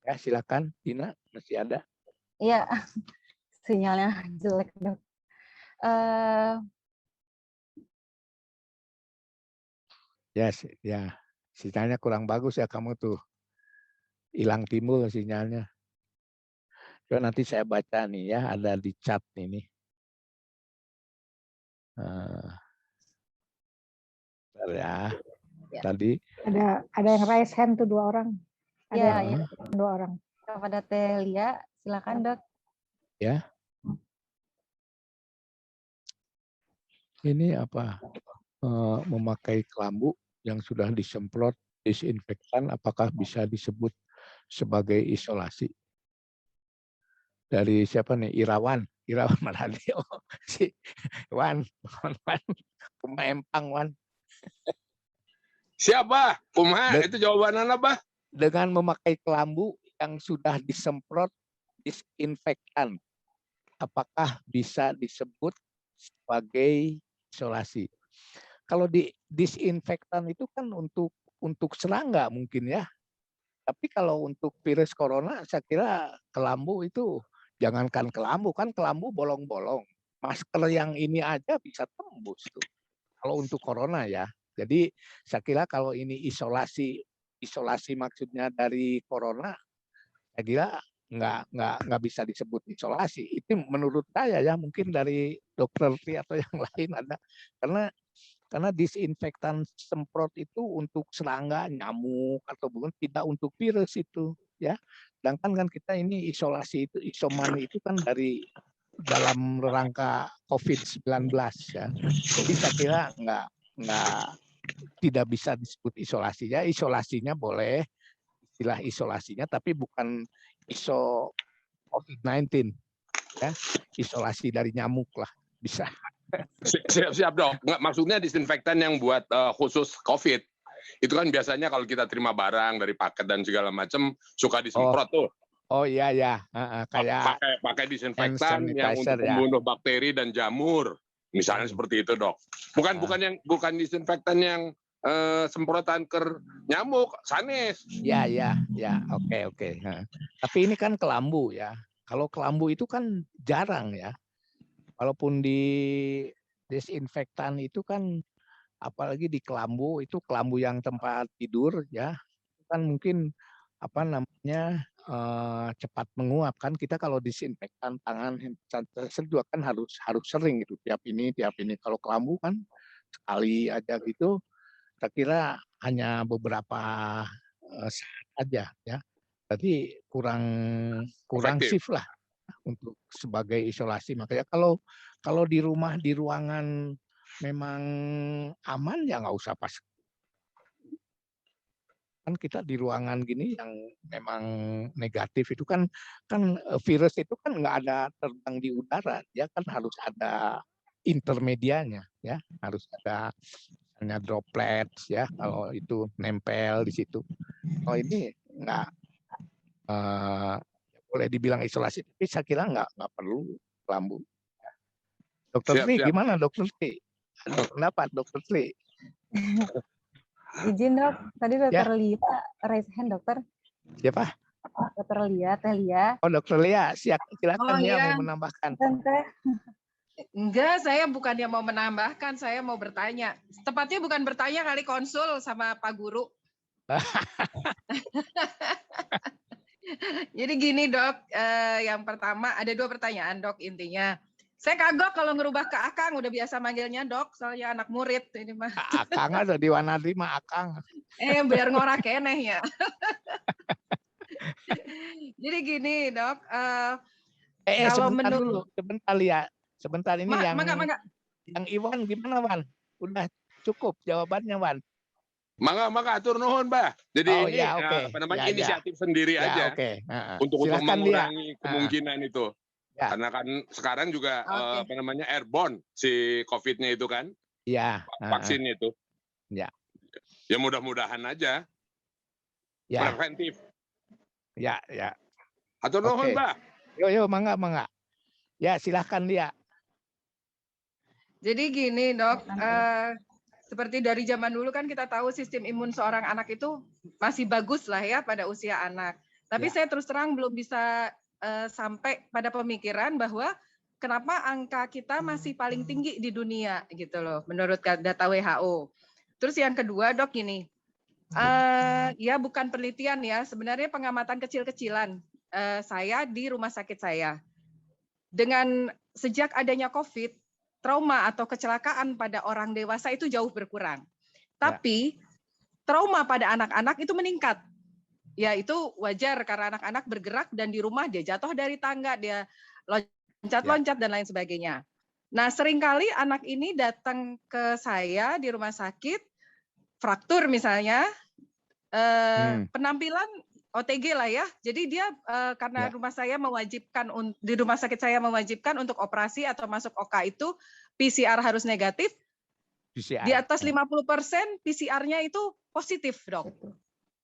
Ya, silakan Tina, masih ada? Iya, sinyalnya jelek, Dok. Ya, sinyalnya kurang bagus ya kamu tuh. Hilang timbul sinyalnya. Coba nanti saya baca nih ya, ada di chat ini. Ya. Tadi ada yang raise hand tuh 2 orang. Ada ya. 2 orang. Kepada Telia, silakan, Dok. Ya. Ini apa? Memakai kelambu yang sudah disemprot disinfektan, apakah bisa disebut sebagai isolasi? Dari siapa nih? Irawan Maradio. Si Wan, Empang Wan. Siapa? Itu jawaban apa? Dengan memakai kelambu yang sudah disemprot disinfektan, apakah bisa disebut sebagai isolasi? Kalau di disinfektan itu kan untuk serangga mungkin ya. Tapi kalau untuk virus corona saya kira kelambu itu jangankan kelambu, kan kelambu bolong-bolong. Masker yang ini aja bisa tembus tuh. Kalau untuk corona ya. Jadi saya kira kalau ini isolasi maksudnya dari corona, saya kira nggak bisa disebut isolasi. Itu menurut saya ya, mungkin dari dokter atau yang lain ada. Karena disinfektan semprot itu untuk serangga, nyamuk atau bukan, tidak untuk virus itu ya. Sedangkan kan kita ini isolasi itu, isoman itu kan dari dalam rangka COVID-19 ya. Jadi saya kira tidak bisa disebut isolasi ya. Isolasinya boleh, istilah isolasinya, tapi bukan iso COVID-19 ya. Isolasi dari nyamuk lah bisa. Siap dok. Nggak, maksudnya disinfektan yang buat khusus COVID. Itu kan biasanya kalau kita terima barang dari paket dan segala macam suka disemprot tuh. Oh iya ya, kayak Pakai hand disinfektan yang sanitizer untuk ya. membunuh bakteri dan jamur. Misalnya seperti itu, Dok. Bukan disinfektan yang semprotan ke nyamuk, sanis. Ya, oke. Tapi ini kan kelambu ya. Kalau kelambu itu kan jarang ya. Walaupun di desinfektan itu kan, apalagi di kelambu itu kelambu yang tempat tidur ya, kan mungkin apa namanya cepat menguap kan. Kita kalau disinfektan tangan hand sanitizer juga kan harus sering gitu, tiap ini. Kalau kelambu kan sekali aja gitu, saya kira hanya beberapa saat aja ya. Jadi kurang Efektif. safe lah untuk sebagai isolasi. Makanya kalau di rumah di ruangan memang aman ya nggak usah pas. Kan kita di ruangan gini yang memang negatif itu kan virus itu kan nggak ada terbang di udara, dia kan harus ada intermedianya ya, harus ada misalnya droplets ya, kalau itu nempel di situ. Kalau ini nggak boleh dibilang isolasi, tapi saya kira nggak perlu kelambu. Dokter Siap, Tri, siap. gimana Dokter Tri? Ada pendapat Dokter Tri? Izin dok, tadi Ya. dokter Lia raise hand dokter. Siapa? Dokter Lia, Teh Lia. Oh Dokter Lia, silakan Oh, ya iya. mau menambahkan. Teh. Enggak, saya bukan yang mau menambahkan, saya mau bertanya. Tepatnya bukan bertanya kali, konsul sama Pak Guru. Jadi gini dok, yang pertama ada 2 pertanyaan dok intinya. Saya kagok kalau ngerubah ke Akang, udah biasa manggilnya dok, soalnya anak murid ini mah. Akang ada di Wanadri mah Akang. Biar ngorak keneh ya. Jadi gini dok, kalau Sebentar menurut dulu, sebentar Lia. Sebentar ini Mangga. yang Iwan gimana Wan? Udah cukup jawabannya Wan? Maka atur nuhun, Bah. Jadi Oh, ini ya, oke. inisiatif sendiri Ya, aja oke. untuk Silakan, Lia. mengurangi kemungkinan itu. Ya. Karena kan sekarang juga Oke. airborne si COVID-nya itu kan, Iya. vaksin itu. Ya. Ya mudah-mudahan aja Ya, preventif. ya. Atur Oke. nuhun, Bah. Yo, mangga. Ya, silahkan Lia. Jadi gini dok, seperti dari zaman dulu kan kita tahu sistem imun seorang anak itu masih bagus lah ya pada usia anak. Tapi Ya. saya terus terang belum bisa sampai pada pemikiran bahwa kenapa angka kita masih paling tinggi di dunia gitu loh menurut data WHO. Terus yang kedua dok gini, ya bukan penelitian ya, sebenarnya pengamatan kecil-kecilan saya di rumah sakit saya. Dengan sejak adanya COVID, trauma atau kecelakaan pada orang dewasa itu jauh berkurang. Tapi trauma pada anak-anak itu meningkat. Ya itu wajar karena anak-anak bergerak dan di rumah dia jatuh dari tangga, dia loncat-loncat dan lain sebagainya. Nah seringkali anak ini datang ke saya di rumah sakit, fraktur misalnya, penampilan OTG lah ya. Jadi dia karena rumah saya mewajibkan di rumah sakit saya mewajibkan untuk operasi atau masuk OK itu PCR harus negatif. PCR. Di atas 50% PCR-nya itu positif, Dok.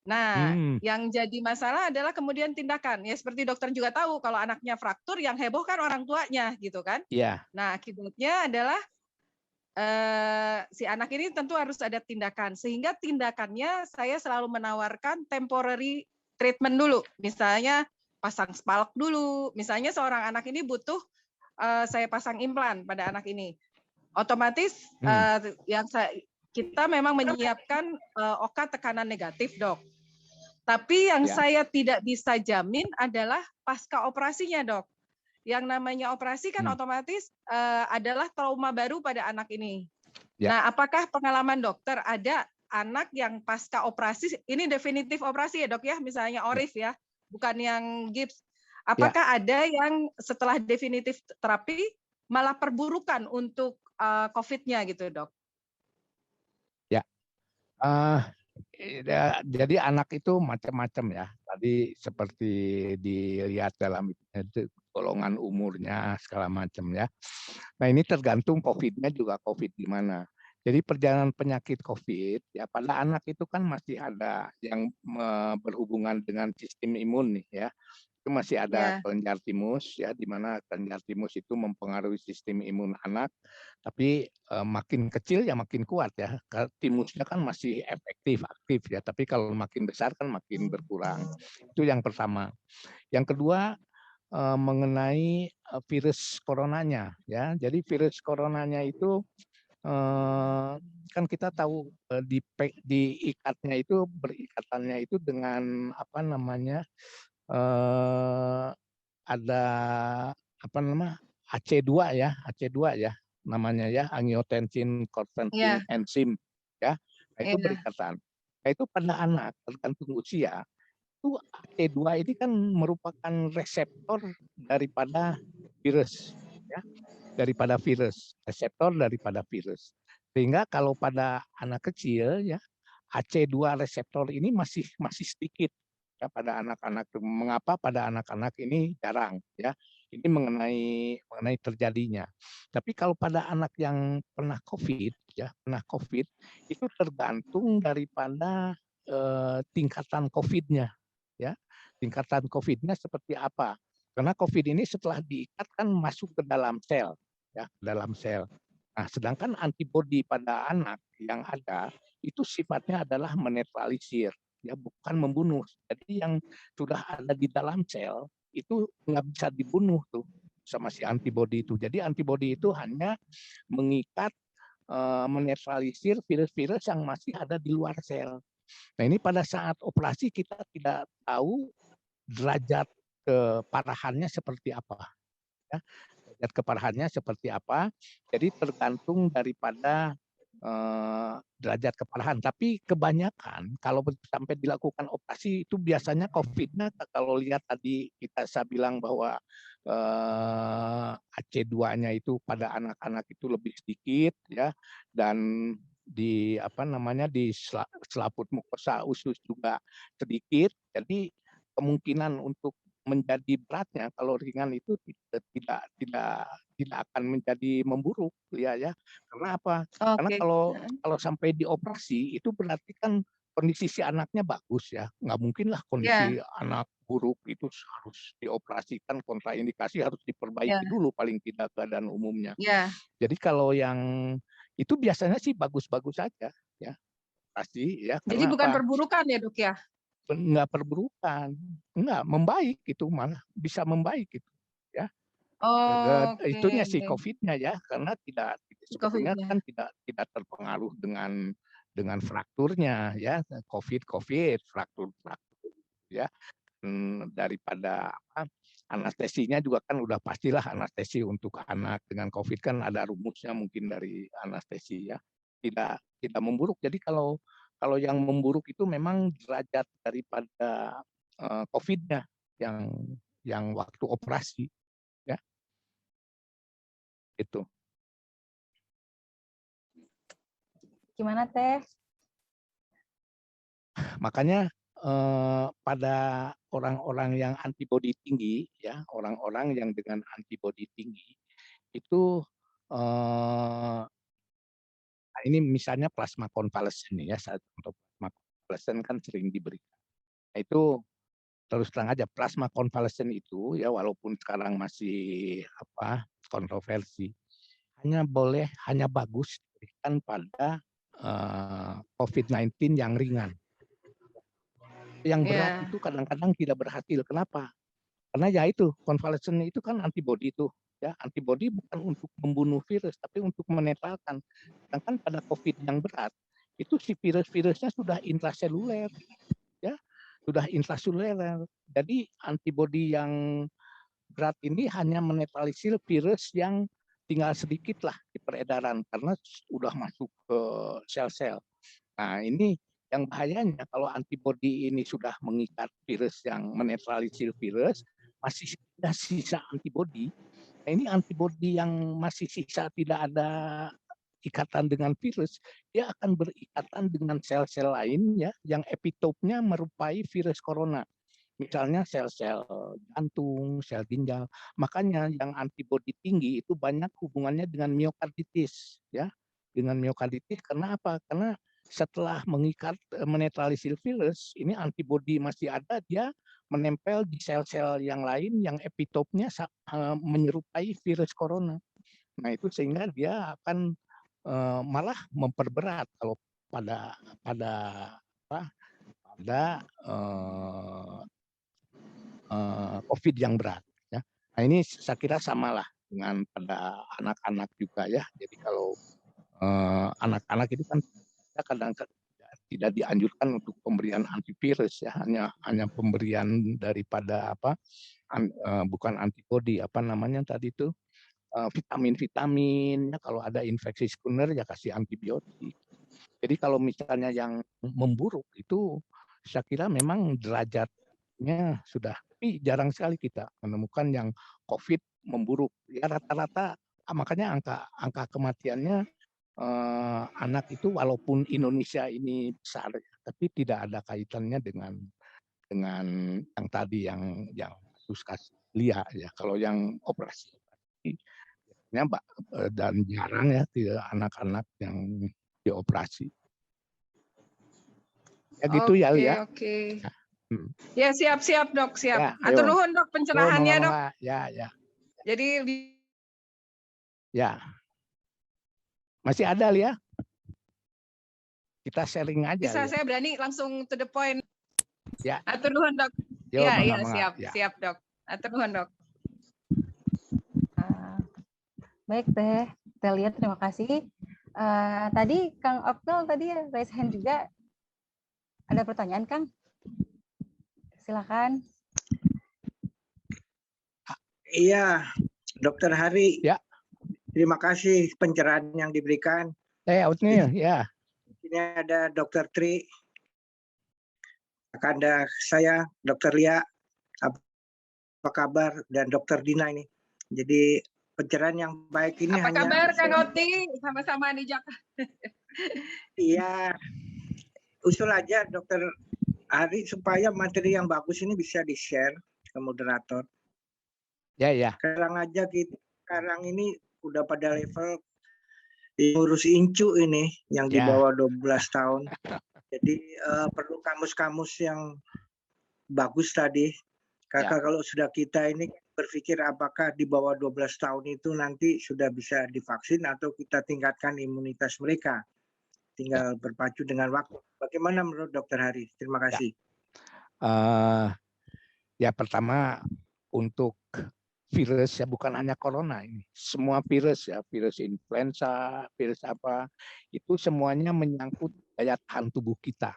Nah, yang jadi masalah adalah kemudian tindakan. Ya seperti dokter juga tahu kalau anaknya fraktur yang heboh kan orang tuanya gitu kan. Iya. Nah, akibatnya adalah si anak ini tentu harus ada tindakan. Sehingga tindakannya saya selalu menawarkan temporary treatment dulu, misalnya pasang spalk dulu. Misalnya seorang anak ini butuh saya pasang implan pada anak ini, otomatis kita memang menyiapkan OK tekanan negatif dok. Tapi yang saya tidak bisa jamin adalah pasca operasinya dok. Yang namanya operasi kan otomatis adalah trauma baru pada anak ini. Nah, apakah pengalaman dokter ada anak yang pasca operasi, ini definitif operasi ya dok ya, misalnya ORIF ya, bukan yang gips. Apakah ada yang setelah definitif terapi malah perburukan untuk COVID-nya gitu dok? Ya, jadi anak itu macam-macam ya. Tadi seperti dilihat dalam itu golongan umurnya segala macam ya. Nah ini tergantung COVID-nya juga COVID di mana. Jadi perjalanan penyakit COVID ya pada anak itu kan masih ada yang berhubungan dengan sistem imun nih ya. Itu masih ada Ya. kelenjar timus ya, di mana kelenjar timus itu mempengaruhi sistem imun anak, tapi makin kecil ya makin kuat ya. Timusnya kan masih efektif, aktif ya, tapi kalau makin besar kan makin berkurang. Itu yang pertama. Yang kedua mengenai virus coronanya ya. Jadi virus coronanya itu kan kita tahu diikatannya itu dengan apa namanya ada apa nama AC2 ya, AC2 ya namanya ya, angiotensin converting Ya. enzim ya. Nah, itu Ya. berikatan. Nah, itu pada anak tergantung usia itu AC2 ini kan merupakan reseptor daripada virus ya, reseptor daripada virus. Sehingga kalau pada anak kecil ya AC2 reseptor ini masih sedikit ya pada anak-anak. Mengapa pada anak-anak ini jarang ya? Ini mengenai terjadinya. Tapi kalau pada anak yang pernah COVID ya, itu tergantung daripada tingkatan COVID-nya ya. Tingkatan COVID-nya seperti apa? Karena COVID ini setelah diikat kan masuk ke dalam sel ya, dalam sel. Nah, sedangkan antibodi pada anak yang ada itu sifatnya adalah menetralisir, ya bukan membunuh. Jadi yang sudah ada di dalam sel itu nggak bisa dibunuh tuh sama si antibodi itu. Jadi antibodi itu hanya mengikat, menetralisir virus-virus yang masih ada di luar sel. Nah ini pada saat operasi kita tidak tahu derajat keparahannya seperti apa. Ya. Derajat keparahannya seperti apa. Jadi tergantung daripada derajat keparahan. Tapi kebanyakan kalau sampai dilakukan operasi itu biasanya COVID-nya kalau lihat tadi saya bilang bahwa AC2-nya itu pada anak-anak itu lebih sedikit ya, dan di selaput mukosa usus juga sedikit. Jadi kemungkinan untuk menjadi beratnya kalau ringan itu tidak akan menjadi memburuk ya. Karena apa? Karena Oke. kalau sampai dioperasi itu berarti kan kondisi si anaknya bagus ya. Nggak mungkin lah kondisi Ya. anak buruk itu harus dioperasikan, kontraindikasi harus diperbaiki Ya. dulu paling tidak keadaan umumnya. Ya. Jadi kalau yang itu biasanya sih bagus-bagus saja ya. Pasti ya. Jadi Karena bukan apa? perburukan ya, Dok ya? Enggak perburukan, enggak membaik itu, malah bisa membaik itu ya. Oke. Itunya si COVID-nya ya, karena sebetulnya COVID-nya. kan tidak terpengaruh dengan frakturnya ya, COVID fraktur ya. Daripada anestesinya juga kan udah pastilah anestesi untuk anak dengan COVID kan ada rumusnya mungkin dari anestesi ya. Tidak memburuk. Jadi kalau yang memburuk itu memang derajat daripada COVID-nya yang waktu operasi ya, itu. Gimana Teh? Makanya pada orang-orang yang antibodi tinggi ya, orang-orang yang dengan antibodi tinggi itu ini misalnya plasma konvalesen ya, saat untuk plasma konvalesen kan sering diberikan. Nah, itu terus terang aja plasma konvalesen itu ya walaupun sekarang masih kontroversi, hanya bagus diberikan pada COVID-19 yang ringan. Yang berat Ya. itu kadang-kadang tidak berhasil. Kenapa? Karena ya itu konvalesen itu kan antibodi itu ya, antibodi bukan untuk membunuh virus tapi untuk menetralkan. Sedangkan pada COVID yang berat itu si virus-virusnya sudah intraseluler ya, sudah intraseluler. Jadi antibodi yang berat ini hanya menetralisir virus yang tinggal sedikit lah di peredaran karena sudah masuk ke sel-sel. Nah ini yang bahayanya kalau antibodi ini sudah mengikat virus yang menetralisir virus, masih ada sisa antibodi. Nah ini antibodi yang masih sisa tidak ada ikatan dengan virus, dia akan berikatan dengan sel-sel lain ya yang epitopnya merupai virus corona. Misalnya sel-sel jantung, sel ginjal. Makanya yang antibodi tinggi itu banyak hubungannya dengan miokarditis ya. Dengan miokarditis karena apa? Karena setelah mengikat menetralisir virus, ini antibodi masih ada, dia menempel di sel-sel yang lain yang epitopnya menyerupai virus corona. Nah, itu sehingga dia akan malah memperberat kalau pada pada apa pada COVID yang berat. Ya. Nah, ini saya kira samalah dengan pada anak-anak juga ya. Jadi kalau anak-anak itu kan kadang tidak dianjurkan untuk pemberian antivirus ya, hanya pemberian daripada bukan antibodi, apa namanya tadi itu vitamin-vitamin ya, kalau ada infeksi sekunder ya kasih antibiotik. Jadi kalau misalnya yang memburuk itu saya kira memang derajatnya sudah, tapi jarang sekali kita menemukan yang COVID memburuk. Ya rata-rata makanya angka kematiannya anak itu walaupun Indonesia ini besar, tapi tidak ada kaitannya dengan yang tadi yang kasus lia ya. Kalau yang operasi dan jarang ya tidak anak-anak yang dioperasi. Ya gitu ya Oke, Lia. oke. Hmm. Ya, siap Dok, siap. Ya, Atur ayo. nuhun Dok pencerahannya Dok. Ya. Jadi Ya. Masih ada Lia? Kita sharing aja. bisa Lia. saya berani langsung to the point. Ya. Atur nuhun Dok. Yo, Ya, mangga. siap Dok. Atur nuhun Dok. Baik Teh Telia, terima kasih. Tadi Kang Oknol tadi raise hand juga. Ada pertanyaan Kang? Silakan. Iya, Dokter Hari. Ya. Terima kasih pencerahan yang diberikan. Outnya ya. Ini ada Dokter Tri, ada saya, Dokter Lia, apa kabar, dan Dokter Dina ini. Jadi pencerahan yang baik ini Apa hanya... kabar Kang Oti? Sama-sama di Jakarta. Iya, usul aja Dokter Hari supaya materi yang bagus ini bisa di-share ke moderator. Ya. Sekarang aja kita, sekarang ini udah pada level ngurus incu ini yang di bawah 12 tahun. Jadi perlu kamus-kamus yang bagus tadi. Kakak kalau sudah kita ini berpikir apakah di bawah 12 tahun itu nanti sudah bisa divaksin atau kita tingkatkan imunitas mereka. Tinggal berpacu dengan waktu. Bagaimana menurut Dokter Hari? Terima kasih. Ya pertama untuk virus ya bukan hanya corona ini, semua virus ya, virus influenza, virus apa itu semuanya menyangkut daya tahan tubuh kita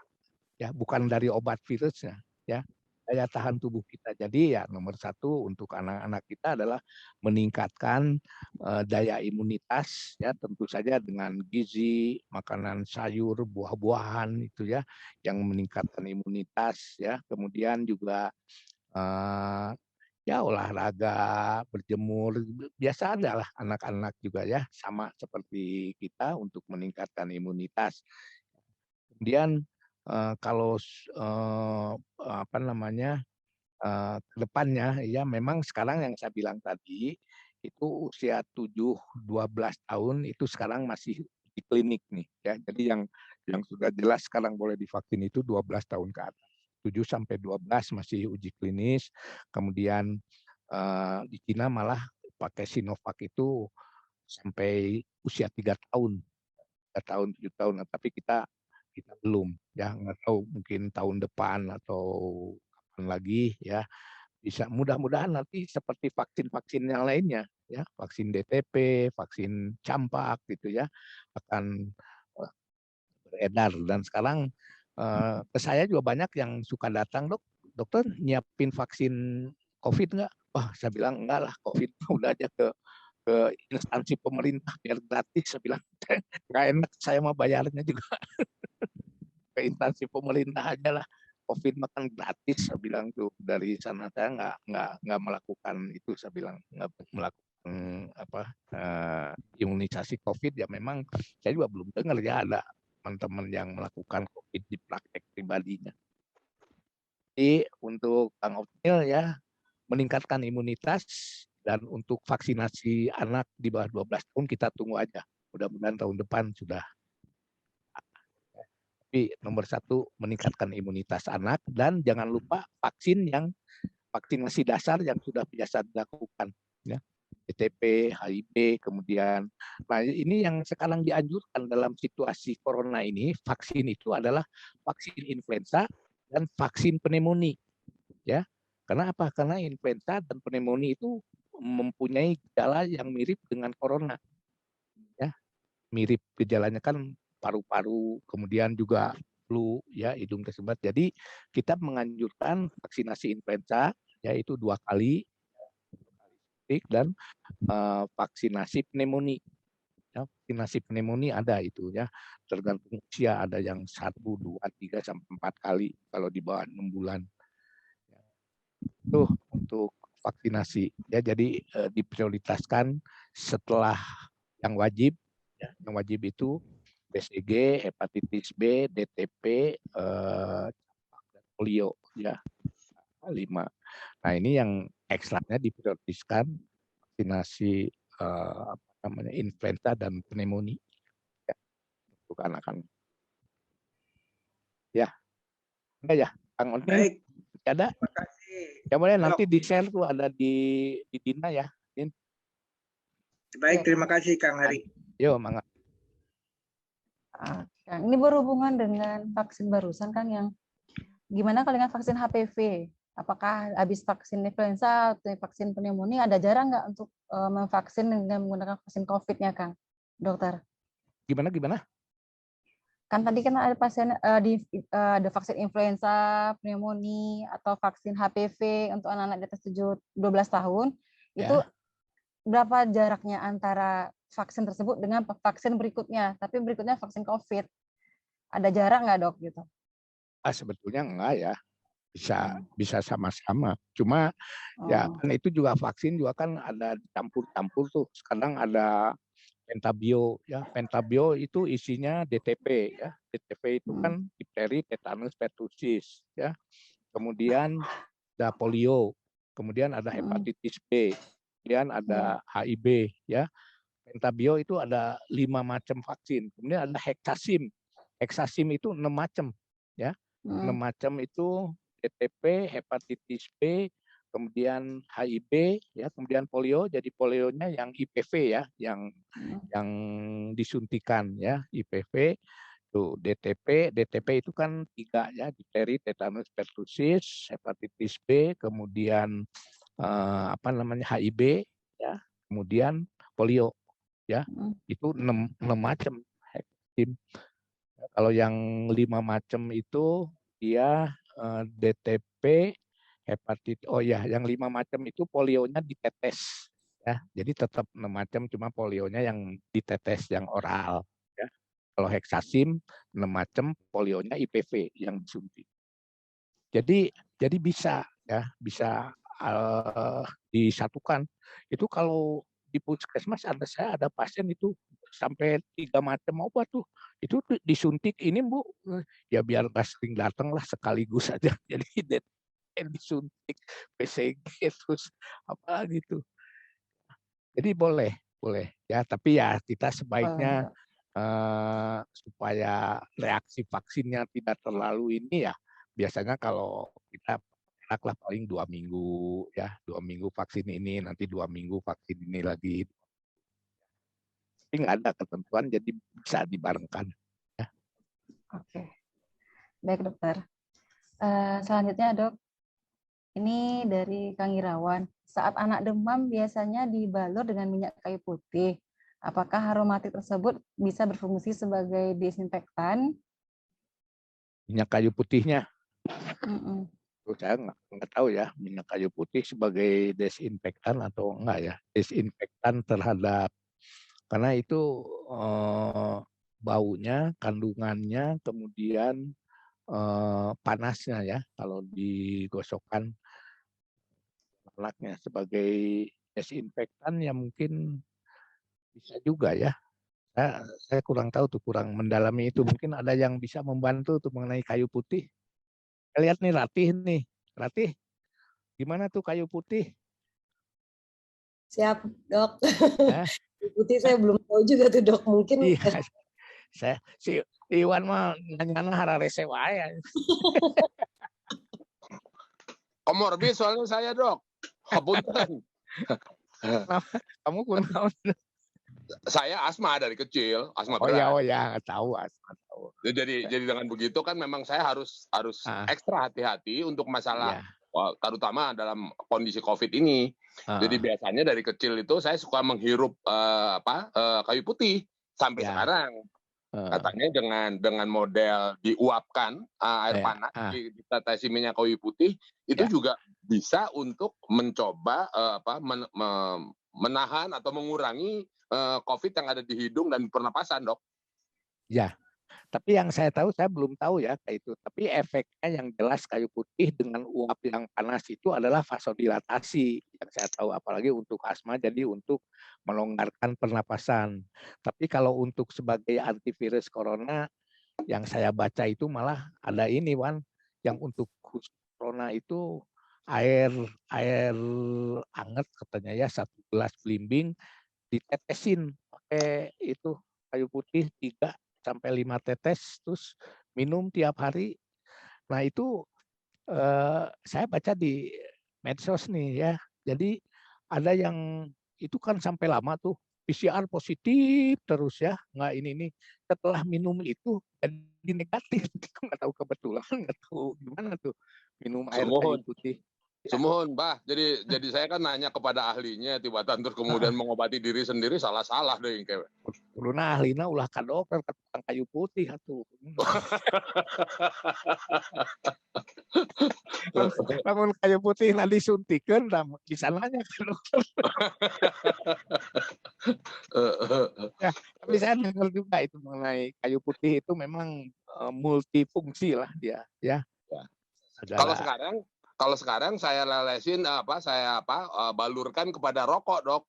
ya, bukan dari obat virusnya ya, daya tahan tubuh kita. Jadi ya nomor satu untuk anak-anak kita adalah meningkatkan daya imunitas ya, tentu saja dengan gizi, makanan sayur, buah-buahan itu ya yang meningkatkan imunitas ya. Kemudian juga ya olahraga, berjemur, biasa adalah anak-anak juga ya, sama seperti kita untuk meningkatkan imunitas. Kemudian kalau apa namanya ke depannya ya memang sekarang yang saya bilang tadi itu usia 7-12 tahun itu sekarang masih di klinik nih ya. Jadi yang sudah jelas sekarang boleh divaksin itu 12 tahun ke atas. 7-12 masih uji klinis. Kemudian di Cina malah pakai Sinovac itu sampai usia 3 tahun. 3 tahun, 7 tahun. Nah, tapi kita belum ya, nggak tahu mungkin tahun depan atau kapan lagi ya, bisa mudah-mudahan nanti seperti vaksin-vaksin yang lainnya ya, vaksin DTP, vaksin campak gitu ya akan beredar. Dan sekarang ke saya juga banyak yang suka datang, dokter nyiapin vaksin COVID nggak? Wah saya bilang enggak lah, COVID udah aja ke instansi pemerintah biar gratis. Saya bilang nggak enak, saya mau bayarnya juga ke instansi pemerintah aja lah. COVID makan gratis, saya bilang tuh dari sana. Saya nggak melakukan itu, saya bilang nggak melakukan imunisasi COVID ya. Memang saya juga belum dengar ya ada teman-teman yang melakukan COVID di praktek pribadinya. Jadi untuk Kang Opnil ya meningkatkan imunitas, dan untuk vaksinasi anak di bawah 12 tahun kita tunggu aja. Mudah-mudahan tahun depan sudah. Tapi nomor satu meningkatkan imunitas anak dan jangan lupa vaksinasi dasar yang sudah biasa dilakukan, ya. DTP, HIV, kemudian, nah ini yang sekarang dianjurkan dalam situasi corona ini, vaksin itu adalah vaksin influenza dan vaksin pneumonia, ya. Karena apa? Karena influenza dan pneumonia itu mempunyai gejala yang mirip dengan corona, ya. Mirip gejalanya kan paru-paru, kemudian juga flu, ya, hidung tersebat. Jadi kita menganjurkan vaksinasi influenza, yaitu 2 kali, dan vaksinasi pneumonia. Ya, vaksinasi pneumonia ada itu, ya, tergantung usia, ada yang 1, 2, 3 sampai 4 kali kalau di bawah 6 bulan. Itu untuk vaksinasi, ya. Jadi diprioritaskan setelah yang wajib, ya. Yang wajib itu BCG, hepatitis B, DTP, polio, ya, 5. Nah ini yang ekstranya diprioritaskan vaksinasi influenza dan pneumonia, ya, untuk anak-anak. Ya, enggak ya, Kang Onin? Baik, Ada? terima kasih. Ya boleh Halo. nanti di share tuh ada di Dina ya. Baik, terima kasih Kang Hari. Yo, mangga. Kang, ini berhubungan dengan vaksin barusan, Kang, yang gimana kalau dengan vaksin HPV? Apakah habis vaksin influenza atau vaksin pneumonia ada jarak nggak untuk memvaksin dengan menggunakan vaksin COVID-nya, Kang, dokter? Gimana? Kan tadi kan ada pasien ada vaksin influenza, pneumonia, atau vaksin HPV untuk anak-anak di atas 12 tahun. Itu berapa jaraknya antara vaksin tersebut dengan vaksin berikutnya? Tapi berikutnya vaksin COVID. Ada jarak nggak, Dok? Gitu. Sebetulnya enggak ya. Bisa sama-sama. Cuma ya kan itu juga vaksin juga kan ada campur-campur tuh. Sekarang ada Pentabio, ya. Pentabio itu isinya DTP, ya. DTP itu kan difteri, tetanus, pertusis, ya. Kemudian ada polio, kemudian ada hepatitis B, kemudian ada HIV, ya. Pentabio itu ada 5 macam vaksin. Kemudian ada heksasim. Heksasim itu 6 macam, ya. 6 macam itu DTP, hepatitis B, kemudian HIV, ya, kemudian polio. Jadi polionya yang IPV, ya, yang disuntikan, ya, IPV. Tuh DTP itu kan 3, ya, difteri, tetanus, pertusis, hepatitis B, kemudian HIV, ya, kemudian polio, ya. Itu 6 macam vaksin. Kalau yang 5 macam itu dia DTP, hepatitis. Oh ya, yang 5 macam itu polionya ditetes, ya. Jadi tetap 6 macam, cuma polionya yang ditetes, yang oral, ya. Kalau heksasim 6 macam, polionya IPV yang disuntik. Jadi bisa, ya, bisa disatukan. Itu kalau di puskesmas saya ada pasien itu sampai 3 macam obat tuh. Itu disuntik ini, Bu. Ya biar nggak sering datang lah, sekaligus aja. Jadi disuntik BCG terus apa gitu. Jadi boleh ya, tapi ya kita sebaiknya supaya reaksi vaksinnya tidak terlalu ini, ya biasanya kalau kita lah paling 2 minggu, ya, 2 minggu vaksin ini, nanti 2 minggu vaksin ini lagi. Tapi nggak ada ketentuan, jadi bisa dibarengkan, ya. Oke, baik dokter. Selanjutnya, Dok, ini dari Kang Irawan. Saat anak demam biasanya dibalur dengan minyak kayu putih. Apakah aromatik tersebut bisa berfungsi sebagai desinfektan? Minyak kayu putihnya, saya nggak tahu ya, minyak kayu putih sebagai desinfektan atau enggak, ya. Desinfektan terhadap, karena itu baunya, kandungannya, kemudian panasnya, ya, kalau digosokkan anaknya sebagai desinfektan, ya mungkin bisa juga, ya. Saya kurang tahu tuh, kurang mendalami itu. Mungkin ada yang bisa membantu tuh mengenai kayu putih. Saya lihat nih Ratih, gimana tuh kayu putih? Siap, Dok. Kayu putih saya belum tahu juga tuh, Dok. Mungkin Iya, saya sih Iwan mah nanya hararese wae. Komorbid soalnya saya, Dok. Hapunten. Kamu kunaon? Saya asma dari kecil, asma Oh ya, berat. tahu, tahu. Jadi dengan begitu kan memang saya harus Ah, ekstra hati-hati untuk masalah iya. terutama dalam kondisi COVID ini. Jadi Ah, biasanya dari kecil itu saya suka menghirup kayu putih sampai ya. sekarang. Ah, Katanya dengan model diuapkan air ya. panas, Ah, ditetesi minyak kayu putih itu ya. juga bisa untuk mencoba menahan atau mengurangi COVID yang ada di hidung dan pernapasan, Dok. Ya. Tapi yang saya tahu, saya belum tahu ya kayak itu. Tapi efeknya yang jelas kayu putih dengan uap yang panas itu adalah vasodilatasi. Yang saya tahu, apalagi untuk asma, jadi untuk melonggarkan pernapasan. Tapi kalau untuk sebagai antivirus corona, yang saya baca itu malah ada ini, Wan, yang untuk khusus corona itu air air hangat katanya ya, 1 gelas belimbing ditetesin pakai itu kayu putih 3 sampai 5 tetes, terus minum tiap hari. Nah itu saya baca di medsos nih ya. Jadi ada yang itu kan sampai lama tuh PCR positif terus ya, nggak ini setelah minum itu jadi negatif. Nggak tahu kebetulan, nggak tahu gimana tuh minum air kayu Sumuhun. putih. Ya. Sumuhun, Mbah. Jadi saya kan nanya kepada ahlinya, tiba-tiba terus kemudian mengobati diri sendiri salah-salah deh yang kayak. Uluna ahlina ulah ka dokter ka tukang kayu putih atuh. Lamun kayu putih na disuntikeun di sananya ka dokter. Ya, tapi saya dengar juga itu mengenai kayu putih itu memang multifungsi lah dia ya. Ya. Kalau Segala sekarang saya lelesin balurkan kepada rokok, Dok.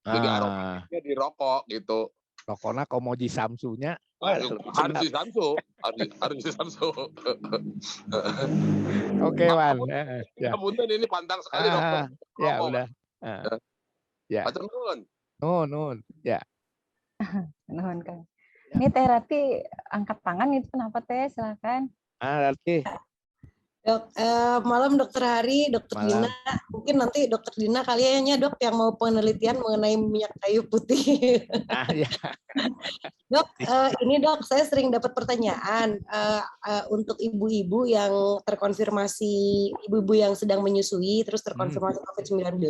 Jadi aromatiknya di rokok gitu. rokona komoji samsunya wah, lebih Harus sedap. di Samsu, harus di Samsu. Oke, Wan. Ya. Punten ini pantang sekali dokter Ya rokok. udah. Ya. Matur nuwun. Nun. Ya. Nuhun, Kang. Ya. Ini Teh Rati angkat tangan itu kenapa Teh? Silakan. Berarti Dok, malam Dokter Hari, Dokter malam. Dina. Mungkin nanti Dokter Dina kaliannya Dok yang mau penelitian mengenai minyak kayu putih. Ya. Dok, ini Dok, saya sering dapat pertanyaan untuk ibu-ibu yang terkonfirmasi, ibu-ibu yang sedang menyusui, terus terkonfirmasi COVID-19,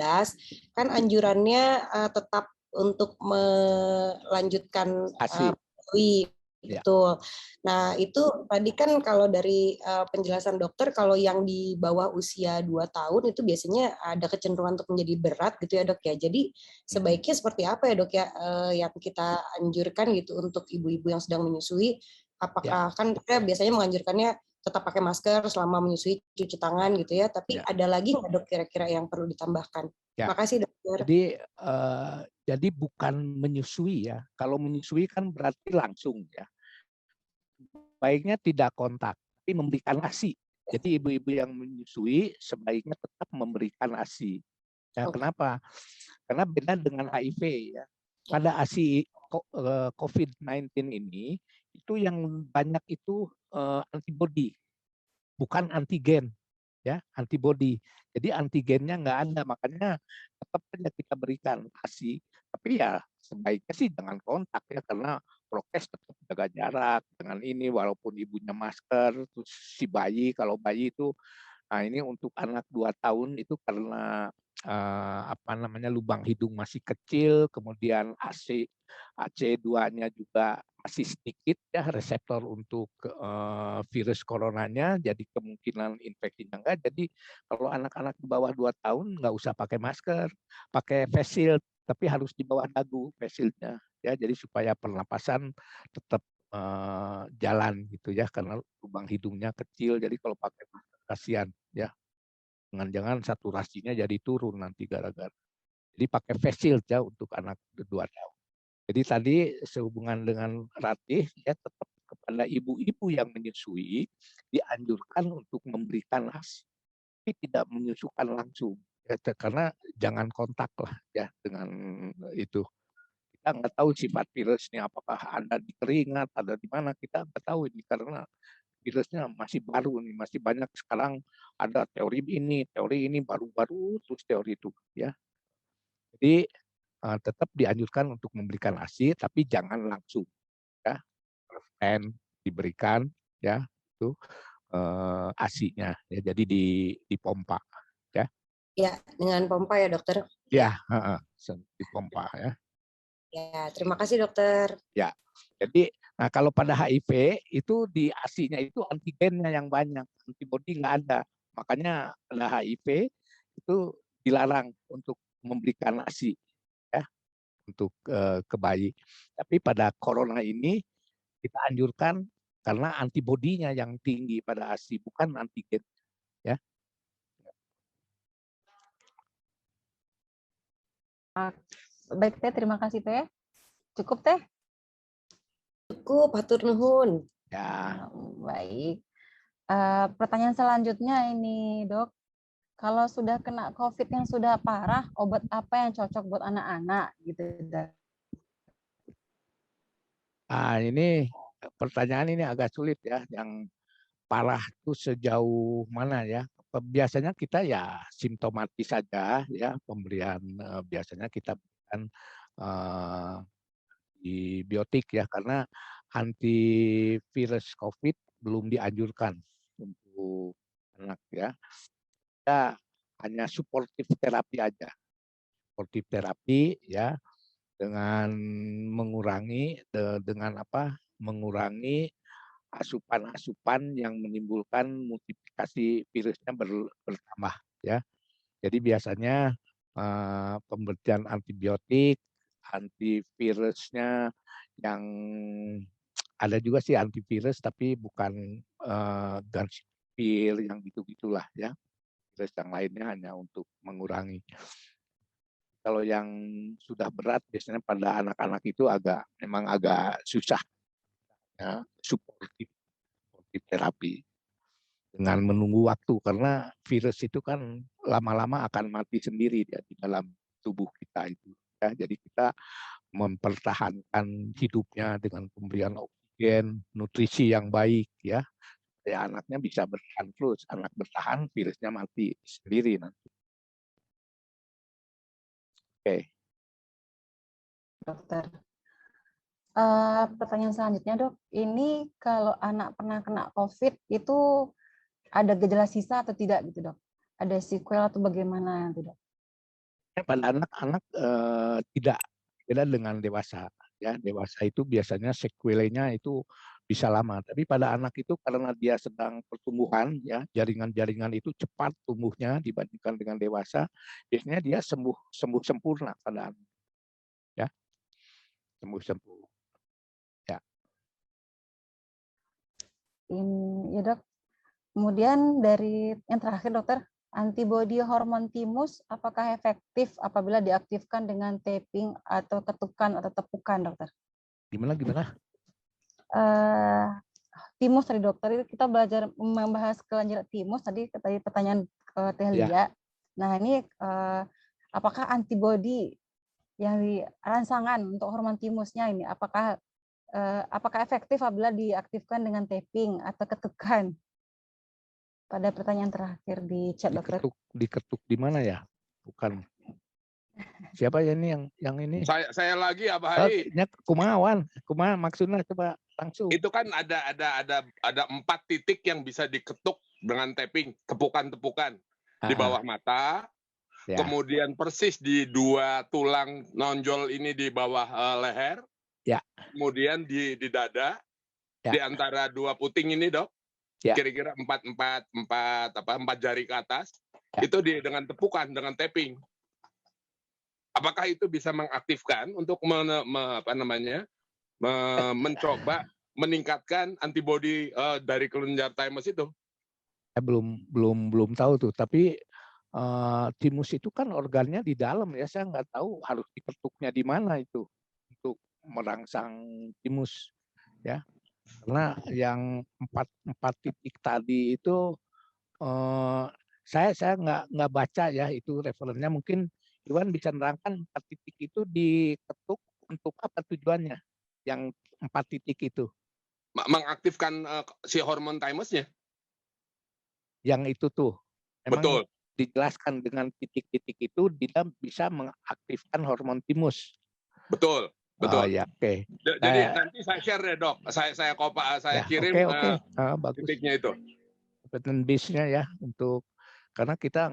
kan anjurannya tetap untuk melanjutkan menyusui. Betul. Nah, itu tadi kan kalau dari penjelasan dokter, kalau yang di bawah usia 2 tahun itu biasanya ada kecenderungan untuk menjadi berat gitu ya, Dok ya. Jadi sebaiknya seperti apa ya, Dok ya, yang kita anjurkan gitu untuk ibu-ibu yang sedang menyusui? Apakah kan kita biasanya menganjurkannya tetap pakai masker selama menyusui, cuci tangan gitu ya, tapi ada lagi nggak, Dok, kira-kira yang perlu ditambahkan? Terima kasih, Dokter. Jadi bukan menyusui ya. Kalau menyusui kan berarti langsung ya. Baiknya tidak kontak, tapi memberikan ASI. Jadi ibu-ibu yang menyusui sebaiknya tetap memberikan ASI. Ya, kenapa? Karena beda dengan HIV ya. Pada ASI COVID-19 ini itu yang banyak itu antibody, bukan antigen. Ya, antibody. Jadi antigennya nggak ada, makanya tetap saja kita berikan ASI. Tapi ya sebaiknya sih jangan kontak ya, karena prokes tetap jaga jarak dengan ini, walaupun ibunya masker. Terus si bayi, kalau bayi itu, nah ini untuk anak 2 tahun itu karena lubang hidung masih kecil, kemudian AC2-nya juga masih sedikit ya reseptor untuk virus coronanya, jadi kemungkinan infeksinya enggak. Jadi kalau anak-anak di bawah 2 tahun nggak usah pakai masker, pakai face shield, tapi harus di bawah dagu face shield-nya ya, jadi supaya pernapasan tetap jalan gitu ya, karena lubang hidungnya kecil, jadi kalau pakai masker kasihan ya. Jangan-jangan saturasinya jadi turun nanti gara-gara. Jadi pakai face shield ya untuk anak 2 tahun. Jadi tadi sehubungan dengan Ratih ya, tetap kepada ibu-ibu yang menyusui dianjurkan untuk memberikan ASI, tapi tidak menyusukan langsung ya, karena jangan kontak lah ya dengan itu kita nggak tahu sifat virusnya apakah ada di keringat, ada di mana, kita nggak tahu ini karena virusnya masih baru nih, masih banyak sekarang ada teori ini baru-baru terus teori itu ya. Jadi tetap dianjurkan untuk memberikan ASI tapi jangan langsung ya. Pen diberikan ya itu ASI-nya ya, jadi dipompa ya. Ya, dengan pompa ya dokter. Ya, dipompa ya. Ya, terima kasih dokter. Ya, jadi nah kalau pada HIV itu di ASI-nya itu antigennya yang banyak, antibodi nggak ada. Makanya pada HIV itu dilarang untuk memberikan ASI ya untuk ke bayi. Tapi pada corona ini kita anjurkan karena antibodinya yang tinggi pada ASI bukan antigen ya. Baik Teh, terima kasih Teh. Cukup Teh? Cukup, hatur nuhun. Ya. Baik. Pertanyaan selanjutnya ini Dok. Kalau sudah kena COVID yang sudah parah, obat apa yang cocok buat anak-anak gitu Dok? Ini pertanyaan ini agak sulit ya. Yang parah itu sejauh mana ya? Biasanya kita ya simptomatis saja ya pemberian biasanya kita berikan antibiotik ya karena antivirus COVID belum dianjurkan untuk anak ya. Kita hanya suportif terapi aja. Suportif terapi ya dengan mengurangi mengurangi asupan-asupan yang menimbulkan multiplikasi virusnya bertambah ya. Jadi biasanya pemberian antibiotik, antivirusnya yang ada juga sih antivirus tapi bukan Gancipir yang gitu-gitulah ya. Virus yang lainnya hanya untuk mengurangi. Kalau yang sudah berat biasanya pada anak-anak itu memang agak susah ya, suportif terapi dengan menunggu waktu karena virus itu kan lama-lama akan mati sendiri dia di dalam tubuh kita itu ya. Jadi kita mempertahankan hidupnya dengan pemberian oksigen, nutrisi yang baik ya. Ya anaknya bisa bertahan terus, anak bertahan virusnya mati sendiri nanti. Oke. Dokter. Pertanyaan selanjutnya Dok, ini kalau anak pernah kena COVID itu ada gejala sisa atau tidak gitu Dok? Ada sequel atau bagaimana nanti Dok? Pada anak-anak tidak beda dengan dewasa ya. Dewasa itu biasanya sequelnya itu bisa lama, tapi pada anak itu karena dia sedang pertumbuhan ya, jaringan-jaringan itu cepat tumbuhnya dibandingkan dengan dewasa, biasanya dia sembuh sempurna pada anak ya. Sembuh ya. Ya Dok. Kemudian dari yang terakhir Dokter, antibodi hormon timus apakah efektif apabila diaktifkan dengan taping atau ketukan atau tepukan Dokter? Gimana? Timus tadi Dokter, kita belajar membahas kelanjutan timus tadi pertanyaan Teh Lia. Ya. Nah ini apakah antibodi yang rangsangan untuk hormon timusnya ini apakah efektif apabila diaktifkan dengan taping atau ketukan? Pada pertanyaan terakhir di chat Dokter. Diketuk di mana ya? Bukan. Siapa ya ini yang ini? Saya lagi ya, Pak Hai. Kumaha maksudnya coba langsung. Itu kan ada 4 titik yang bisa diketuk dengan tapping, tepukan-tepukan di bawah mata, ya. Kemudian persis di 2 tulang nonjol ini di bawah leher, ya. Kemudian di dada, ya. Di antara 2 puting ini Dok, ya. Kira-kira 4 jari ke atas, ya. Itu dengan tepukan, dengan tapping. Apakah itu bisa mengaktifkan untuk mencoba meningkatkan antibodi dari kelenjar thymus itu? Belum tahu tuh, tapi timus itu kan organnya di dalam ya, saya nggak tahu harus diketuknya di mana itu untuk merangsang timus ya. Karena yang 4 titik tadi itu saya nggak baca ya itu referensinya, mungkin Iwan bisa nerangkan 4 titik itu diketuk untuk apa tujuannya? Yang 4 titik itu. Mengaktifkan si hormon thymusnya. Yang itu tuh. Memang Betul. dijelaskan dengan titik-titik itu dia bisa mengaktifkan hormon timus. Betul. Oh Betul. ya, oke. Jadi nanti saya share deh, Dok. Saya Ya, kirim oke. Bagus. titiknya itu. Pattern base-nya ya untuk karena kita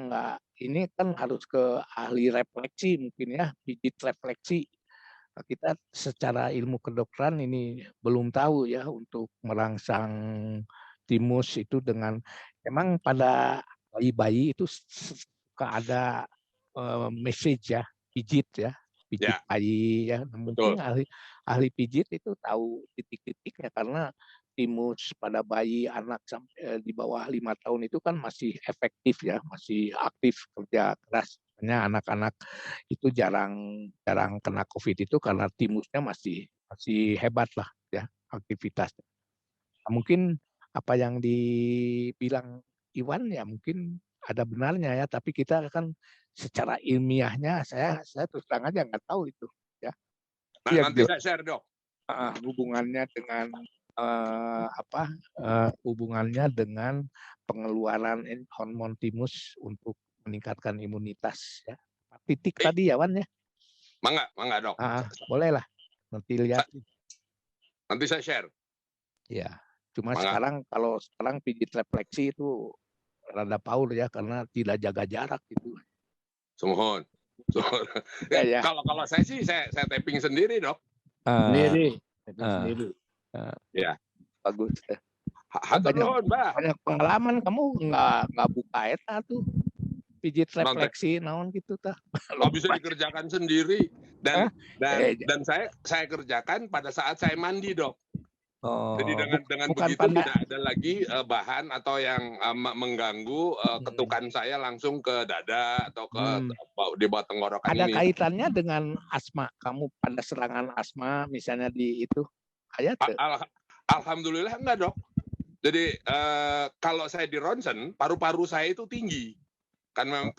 ini kan harus ke ahli refleksi mungkin ya, pijit refleksi. Kita secara ilmu kedokteran ini belum tahu ya untuk merangsang timus itu dengan memang pada bayi-bayi itu suka ada message ya, pijit bayi ya. Mungkin ahli pijit itu tahu titik-titiknya karena timus pada bayi anak sampai di bawah 5 tahun itu kan masih efektif ya, masih aktif kerja keras. Hanya anak-anak itu jarang kena COVID itu karena timusnya masih hebat lah ya aktivitasnya. Nah, mungkin apa yang dibilang Iwan ya mungkin ada benarnya ya, tapi kita kan secara ilmiahnya saya terus terang aja nggak tahu itu ya. Nanti saya share, Dok. Hubungannya dengan hubungannya dengan pengeluaran hormon timus untuk meningkatkan imunitas ya. Titik tadi ya Wan ya. Mangga Dok. Boleh lah nanti lihat. Nanti saya share. Ya, cuma sekarang pijit refleksi itu rada paul ya karena tidak jaga jarak gitu. Semohon. Ya. Kalau saya sih saya tapping sendiri, Dok. Sendiri. Ya. Bagus. Banyak pengalaman kamu nggak buka eta tuh pijit refleksi naon gitu tah. Bisa dikerjakan sendiri dan saya kerjakan pada saat saya mandi, Dok. Jadi dengan begitu tidak ada lagi bahan atau yang mengganggu ketukan saya langsung ke dada atau ke di bawah tenggorokan ini. Ada kaitannya gitu. dengan asma kamu pada serangan asma misalnya di itu? Alhamdulillah enggak, Dok. Jadi kalau saya di ronsen paru-paru saya itu tinggi. Kan memang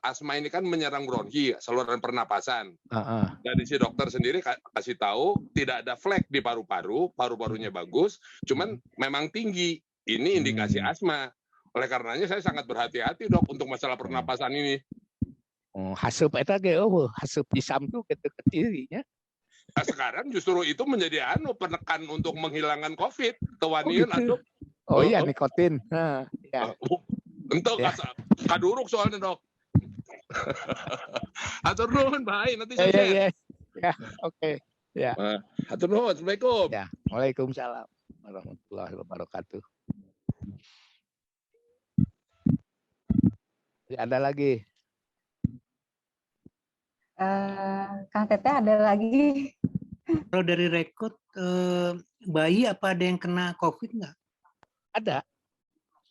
asma ini kan menyerang bronki, saluran pernapasan. Dari si dokter sendiri kasih tahu tidak ada flek di paru-parunya bagus, cuman memang tinggi. Ini indikasi asma. Oleh karenanya saya sangat berhati-hati, Dok, untuk masalah pernapasan ini. Haseup eta ge haseup disam tuh kecil-kecilnya. Sekarang justru itu menjadi penekan untuk menghilangkan COVID. Tewanian gitu. Iya nikotin. Ya. Untuk kaduruk soalnya, Dok. Atur nuhun, baik. Nanti saya share. Ya, oke. Ya. Atur nuhun. Assalamualaikum. Ya, waalaikumsalam warahmatullahi wabarakatuh. Ada lagi? Kang Teteh ada lagi? Kalau dari rekrut bayi apa ada yang kena COVID nggak? Ada.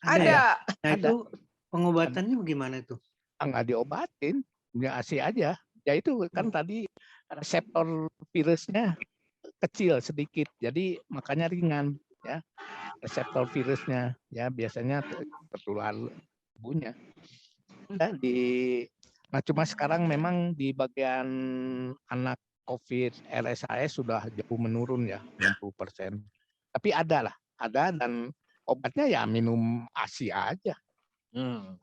Ada. Nah itu pengobatannya bagaimana itu? Nggak diobatin, punya ASI aja. Ya itu kan tadi reseptor virusnya kecil sedikit, jadi makanya ringan ya. Reseptor virusnya ya biasanya tertular tubuhnya. Nah cuma sekarang memang di bagian anak COVID RSAS sudah jauh menurun ya 60%. Tapi ada dan obatnya ya minum ASI aja.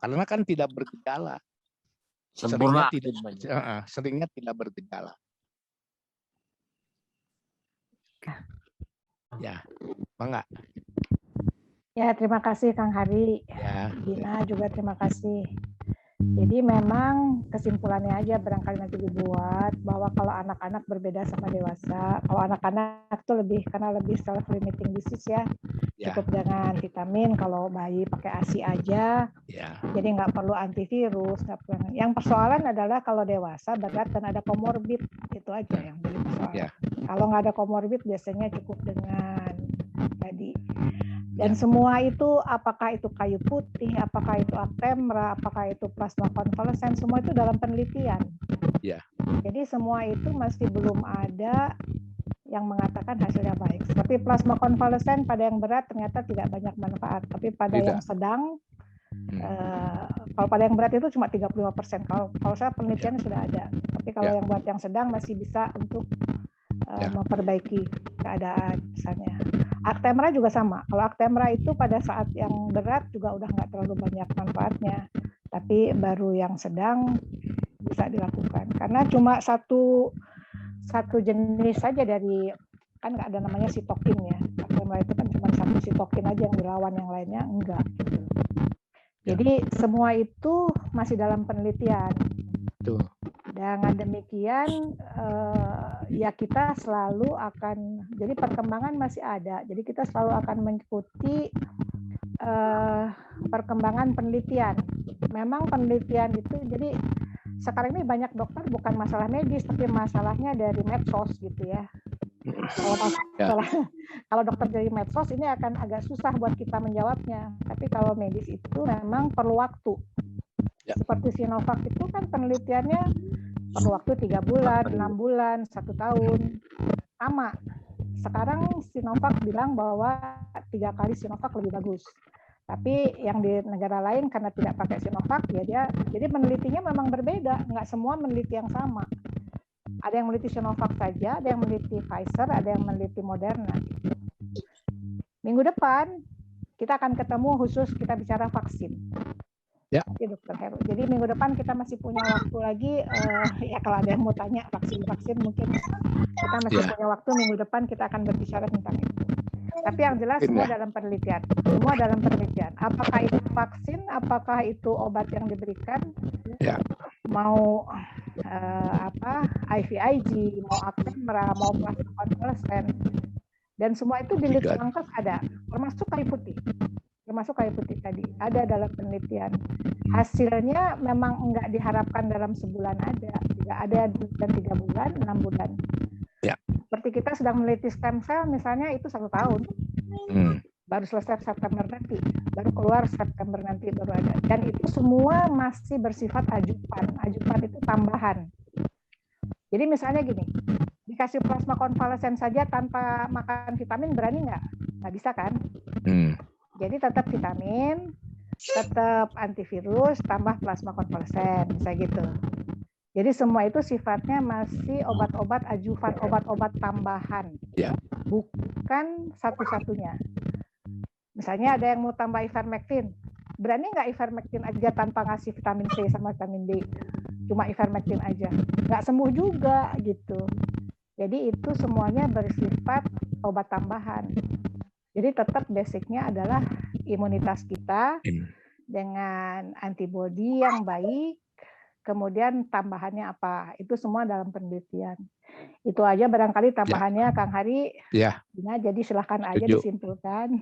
Karena kan tidak bergejala. Seringnya tidak bergejala. Ya, Bangga. Ya, terima kasih Kang Hari. Ya. Dina juga terima kasih. Jadi memang kesimpulannya aja barangkali nanti dibuat bahwa kalau anak-anak berbeda sama dewasa, kalau anak-anak tuh karena lebih self limiting disease ya, cukup dengan vitamin. Kalau bayi pakai ASI aja, jadi nggak perlu antivirus. Yang persoalan adalah kalau dewasa berat dan ada komorbid, itu aja yang jadi persoalan. Kalau nggak ada komorbid biasanya cukup dengan tadi. Dan semua itu, apakah itu kayu putih, apakah itu Actemra, apakah itu plasma konvalesen, semua itu dalam penelitian. Jadi semua itu masih belum ada yang mengatakan hasilnya baik. Seperti plasma konvalesen pada yang berat ternyata tidak banyak manfaat, tapi pada yang sedang Kalau pada yang berat itu cuma 35%. Kalau saya penelitiannya sudah ada. Tapi kalau yang buat yang sedang masih bisa untuk memperbaiki keadaan misalnya. Actemra juga sama. Kalau Actemra itu pada saat yang berat juga udah nggak terlalu banyak manfaatnya. Tapi baru yang sedang bisa dilakukan. Karena cuma satu jenis saja dari, kan nggak ada namanya sitokin ya. Actemra itu kan cuma satu sitokin aja yang dilawan, yang lainnya enggak. Jadi semua itu masih dalam penelitian. Dengan demikian ya kita selalu akan, jadi perkembangan masih ada. Jadi kita selalu akan mengikuti perkembangan penelitian. Memang penelitian itu, jadi sekarang ini banyak dokter bukan masalah medis, tapi masalahnya dari medsos gitu ya. Kalau dokter dari medsos ini akan agak susah buat kita menjawabnya. Tapi kalau medis itu memang perlu waktu. Seperti Sinovac itu kan penelitiannya perlu waktu 3 bulan, 6 bulan, 1 tahun. Sama. Sekarang Sinovac bilang bahwa 3 kali Sinovac lebih bagus. Tapi yang di negara lain karena tidak pakai Sinovac, ya jadi penelitinya memang berbeda. Nggak semua meneliti yang sama. Ada yang meneliti Sinovac saja, ada yang meneliti Pfizer, ada yang meneliti Moderna. Minggu depan kita akan ketemu khusus kita bicara vaksin. Ya, Dokter Heru. Jadi minggu depan kita masih punya waktu lagi. Ya kalau ada yang mau tanya vaksin mungkin kita masih punya waktu. Minggu depan kita akan berbicara tentang itu. Tapi yang jelas semua dalam penelitian. Semua dalam penelitian. Apakah itu vaksin, apakah itu obat yang diberikan, mau IVIG, mau Actemra, mau plasma konvalesen, dan semua itu di Litbangkes ada, termasuk kayu putih tadi ada dalam penelitian. Hasilnya memang enggak diharapkan dalam sebulan ada, tidak ada dan 3 bulan, 6 bulan. Seperti kita sedang meneliti stem cell misalnya itu 1 tahun. Baru selesai September nanti, baru keluar September nanti baru ada. Dan itu semua masih bersifat ajupan. Ajupan itu tambahan. Jadi misalnya gini, dikasih plasma konvalesen saja tanpa makan vitamin berani nggak? Nggak bisa kan? Jadi tetap vitamin, tetap antivirus, tambah plasma konvalesen, misalnya gitu. Jadi semua itu sifatnya masih obat-obat ajuvan, obat-obat tambahan, bukan satu-satunya. Misalnya ada yang mau tambah ivermectin, berani nggak ivermectin aja tanpa ngasih vitamin C sama vitamin D? Cuma ivermectin aja, nggak sembuh juga gitu. Jadi itu semuanya bersifat obat tambahan. Jadi tetap basicnya adalah imunitas kita dengan antibodi yang baik, kemudian tambahannya apa? Itu semua dalam penelitian. Itu aja barangkali tambahannya Kang Hari. Nah, jadi silahkan aja disimpulkan.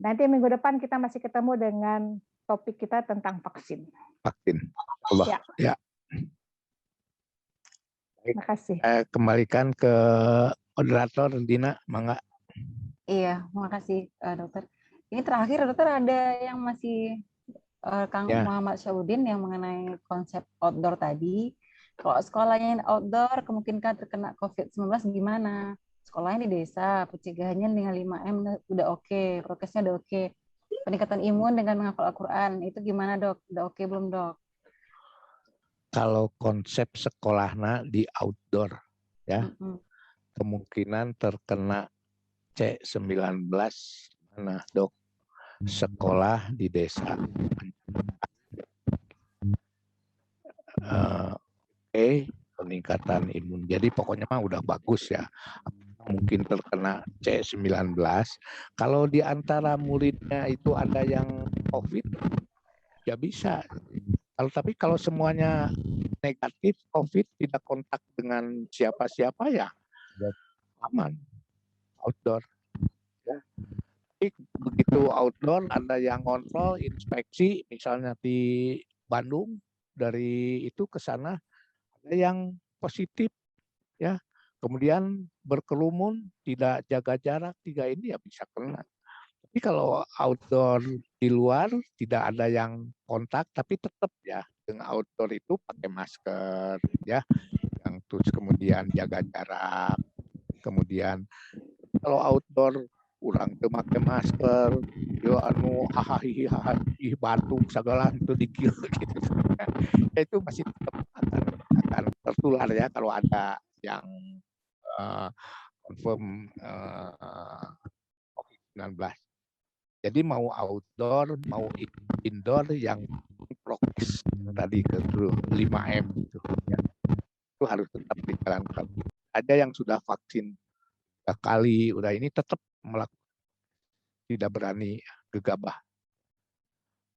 Nanti minggu depan kita masih ketemu dengan topik kita tentang vaksin. Terima kasih. Kembalikan ke moderator Dina, mangga. Iya, makasih dokter. Ini terakhir dokter ada yang masih Kang Muhammad Syaudin yang mengenai konsep outdoor tadi. Kalau sekolahnya outdoor, kemungkinan terkena COVID-19 gimana? Sekolahnya di desa, pencegahannya dengan 5M udah oke, prokesnya udah oke. Peningkatan imun dengan menghafal Al-Quran, itu gimana dok? Udah oke belum dok? Kalau konsep sekolahnya di outdoor, ya, kemungkinan terkena C19 mana dok? Sekolah di desa. Peningkatan imun. Jadi pokoknya mah udah bagus ya. Mungkin terkena C19. Kalau di antara muridnya itu ada yang COVID, ya bisa. Tapi kalau semuanya negatif COVID, tidak kontak dengan siapa-siapa ya aman. Outdoor. Begitu outdoor ada yang kontrol inspeksi, misalnya di Bandung dari itu ke sana ada yang positif ya, kemudian berkerumun tidak jaga jarak 3 ini ya bisa kena. Tapi kalau outdoor di luar tidak ada yang kontak tapi tetap ya dengan outdoor itu pakai masker ya, yang terus kemudian jaga jarak, kemudian kalau outdoor urang teu make masker, yo anu hahaha batuk segala itu dikira gitu. Ya itu masih tetap akan tertular ya kalau ada yang confirm COVID-19. Jadi mau outdoor, mau indoor yang prokes tadi ke 5M itu ya. Itu harus tetap dijalankan. Ada yang sudah vaksin 3 kali, udah ini tetap melakukan, tidak berani gegabah.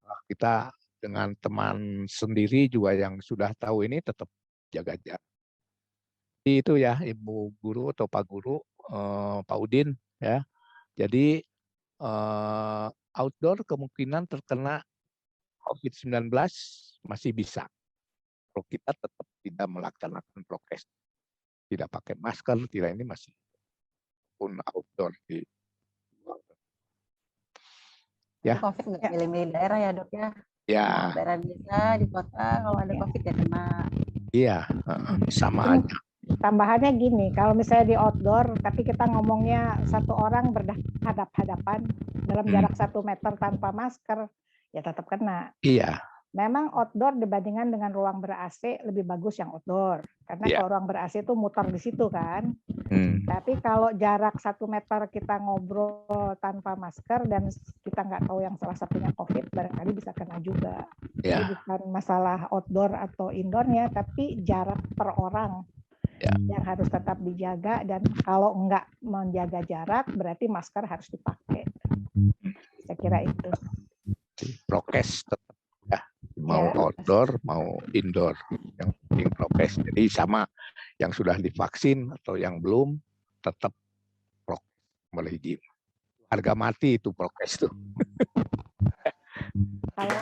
Nah, kita dengan teman sendiri juga yang sudah tahu ini tetap jaga jarak. Itu ya Ibu Guru atau Pak Guru, Pak Udin ya. Jadi outdoor kemungkinan terkena COVID-19 masih bisa. Kalau kita tetap tidak melaksanakan prokes, tidak pakai masker, tidak ini masih pun outdoor di ya. COVID nggak milih-milih daerah ya dok ya? Ya. Mau daerah desa, di kota, kalau ada COVID ya kena. Iya, sama aja. Tambahannya gini, kalau misalnya di outdoor, tapi kita ngomongnya satu orang berhadap-hadapan dalam jarak 1 meter tanpa masker, ya tetap kena. Iya. Memang outdoor dibandingkan dengan ruang ber-AC lebih bagus yang outdoor, karena kalau ruang ber-AC itu muter di situ kan. Tapi kalau jarak 1 meter kita ngobrol tanpa masker dan kita nggak tahu yang salah satunya COVID, barangkali bisa kena juga. Jadi bukan masalah outdoor atau indoornya, tapi jarak per orang yang harus tetap dijaga, dan kalau nggak menjaga jarak berarti masker harus dipakai. Saya kira itu. Prokes tetap ya, mau outdoor mau indoor, yang penting prokes. Jadi sama yang sudah divaksin atau yang belum tetap prokes boleh izin. Harga mati itu prokes tuh. Kalau